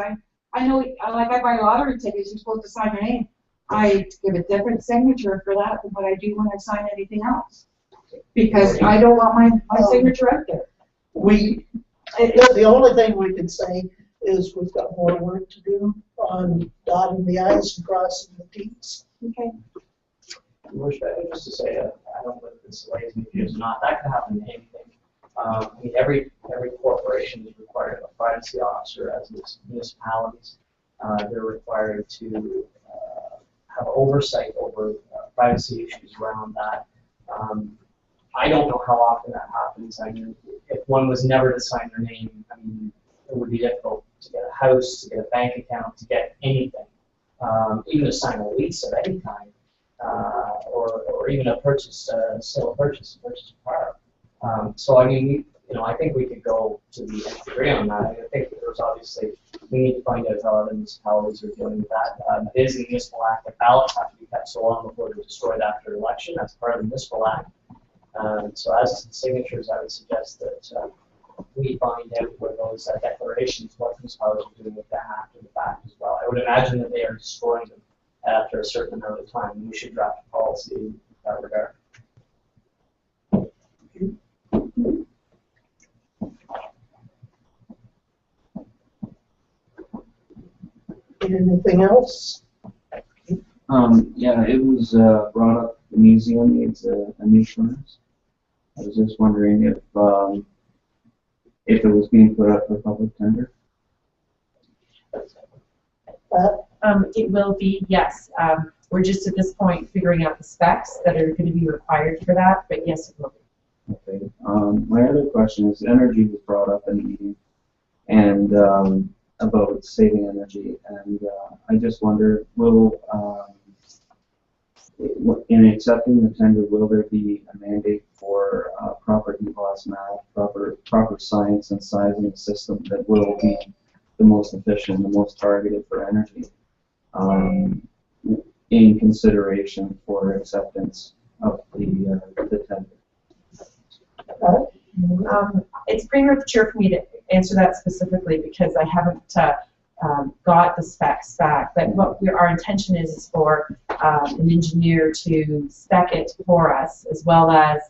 [SPEAKER 6] I know, like I buy lottery tickets, you're supposed to sign your name. I give a different signature for that than what I do when I sign anything else, because I don't want my signature out there.
[SPEAKER 1] The only thing we can say is we've got more work to do on dotting the i's and crossing the t's.
[SPEAKER 6] Okay.
[SPEAKER 10] Just to say, I don't know if this lays me views or not, that can happen in anything. I mean, every corporation is required a privacy officer, as is municipalities. They're required to have oversight over privacy issues around that. I don't know how often that happens. I mean, if one was never to sign their name, I mean, it would be difficult to get a house, to get a bank account, to get anything, even to sign a lease of any kind. Or even a purchase, sale purchase a car. So I mean, I think we could go to the nth degree on that. I mean, I think that there's obviously, we need to find out how other municipalities are dealing with that. It is in the municipal act that ballots have to be kept so long before they're destroyed after election. That's part of the municipal act. So as to the signatures, I would suggest that we find out where those declarations, what municipalities are doing with them after the fact as well. I would imagine that they are destroying them after a certain amount of time. We should draft a policy in that regard.
[SPEAKER 1] Anything else?
[SPEAKER 8] Yeah, it was brought up the museum needs a new furnace. I was just wondering if it was being put up for public tender.
[SPEAKER 2] It will be, yes. We're just at this point figuring out the specs that are going to be required for that, but yes, it will be.
[SPEAKER 8] Okay. My other question is, energy was brought up in the meeting, and about saving energy, and I just wonder, in accepting the tender, will there be a mandate for proper heat loss math, proper science and sizing system that will be the most efficient, the most targeted for energy, in consideration for acceptance of the tender?
[SPEAKER 2] It's premature for me to answer that specifically because I haven't got the specs back. But what our intention is for an engineer to spec it for us, as well as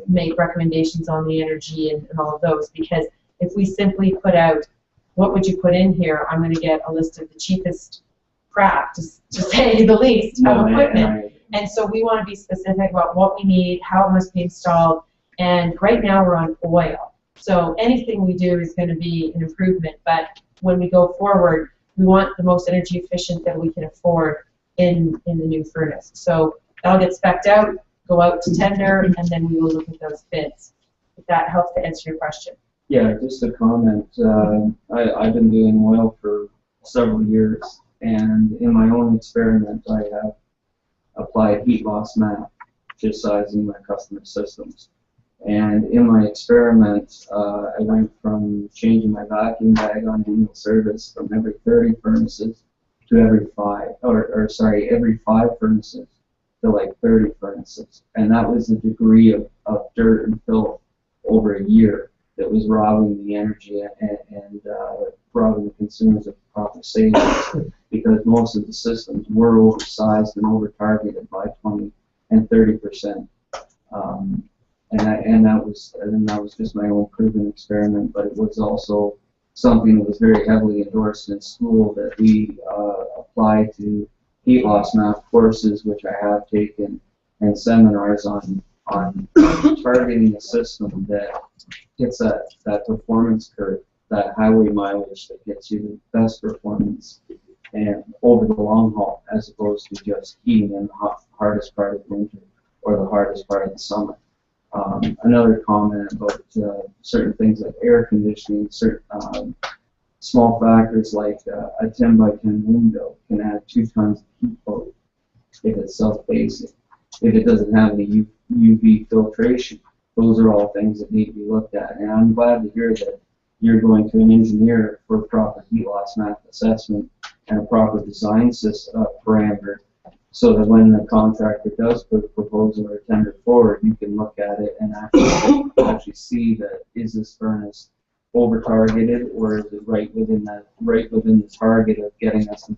[SPEAKER 2] make recommendations on the energy and all of those. Because if we simply put out, what would you put in here? I'm going to get a list of the cheapest crap, to say the least, of equipment. And so we want to be specific about what we need, how it must be installed. And right now we're on oil. So anything we do is going to be an improvement. But when we go forward, we want the most energy efficient that we can afford in the new furnace. So that'll get spec'd out, go out to tender, and then we will look at those bids. If that helps to answer your question.
[SPEAKER 8] Yeah, just a comment. I've been doing oil for several years, and in my own experiment, I have applied heat loss math to sizing my customer systems. And in my experiment, I went from changing my vacuum bag on annual service from every 30 furnaces to every 5 furnaces to like 30 furnaces. And that was the degree of dirt and filth over a year that was robbing the energy and robbing the consumers of proper savings, because most of the systems were oversized and over-targeted by 20 and 30%. And that was just my own proven experiment, but it was also something that was very heavily endorsed in school, that we apply to heat loss math courses, which I have taken, and seminars on targeting a system that gets that performance curve, that highway mileage that gets you the best performance and over the long haul, as opposed to just heating in the hardest part of winter or the hardest part of the summer. Another comment about certain things like air conditioning, certain small factors like a 10x10 window can add 2 tons of heat load if it's self-facing. If it doesn't have any UV filtration, those are all things that need to be looked at. And I'm glad to hear that you're going to an engineer for proper heat loss math assessment and a proper design system parameter, so that when the contractor does put a proposal or a tender forward, you can look at it and actually see that is this furnace over targeted, or is it right within the target of getting us the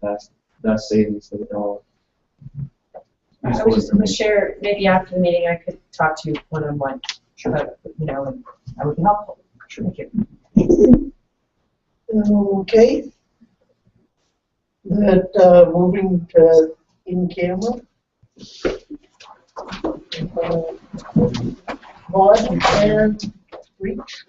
[SPEAKER 8] best savings for the dollar.
[SPEAKER 2] I was just going to share, maybe after the meeting I could talk to you one-on-one. Sure. And that would be helpful. Sure. Thank you.
[SPEAKER 1] Okay. That moving to in camera. Vaughn and Reach.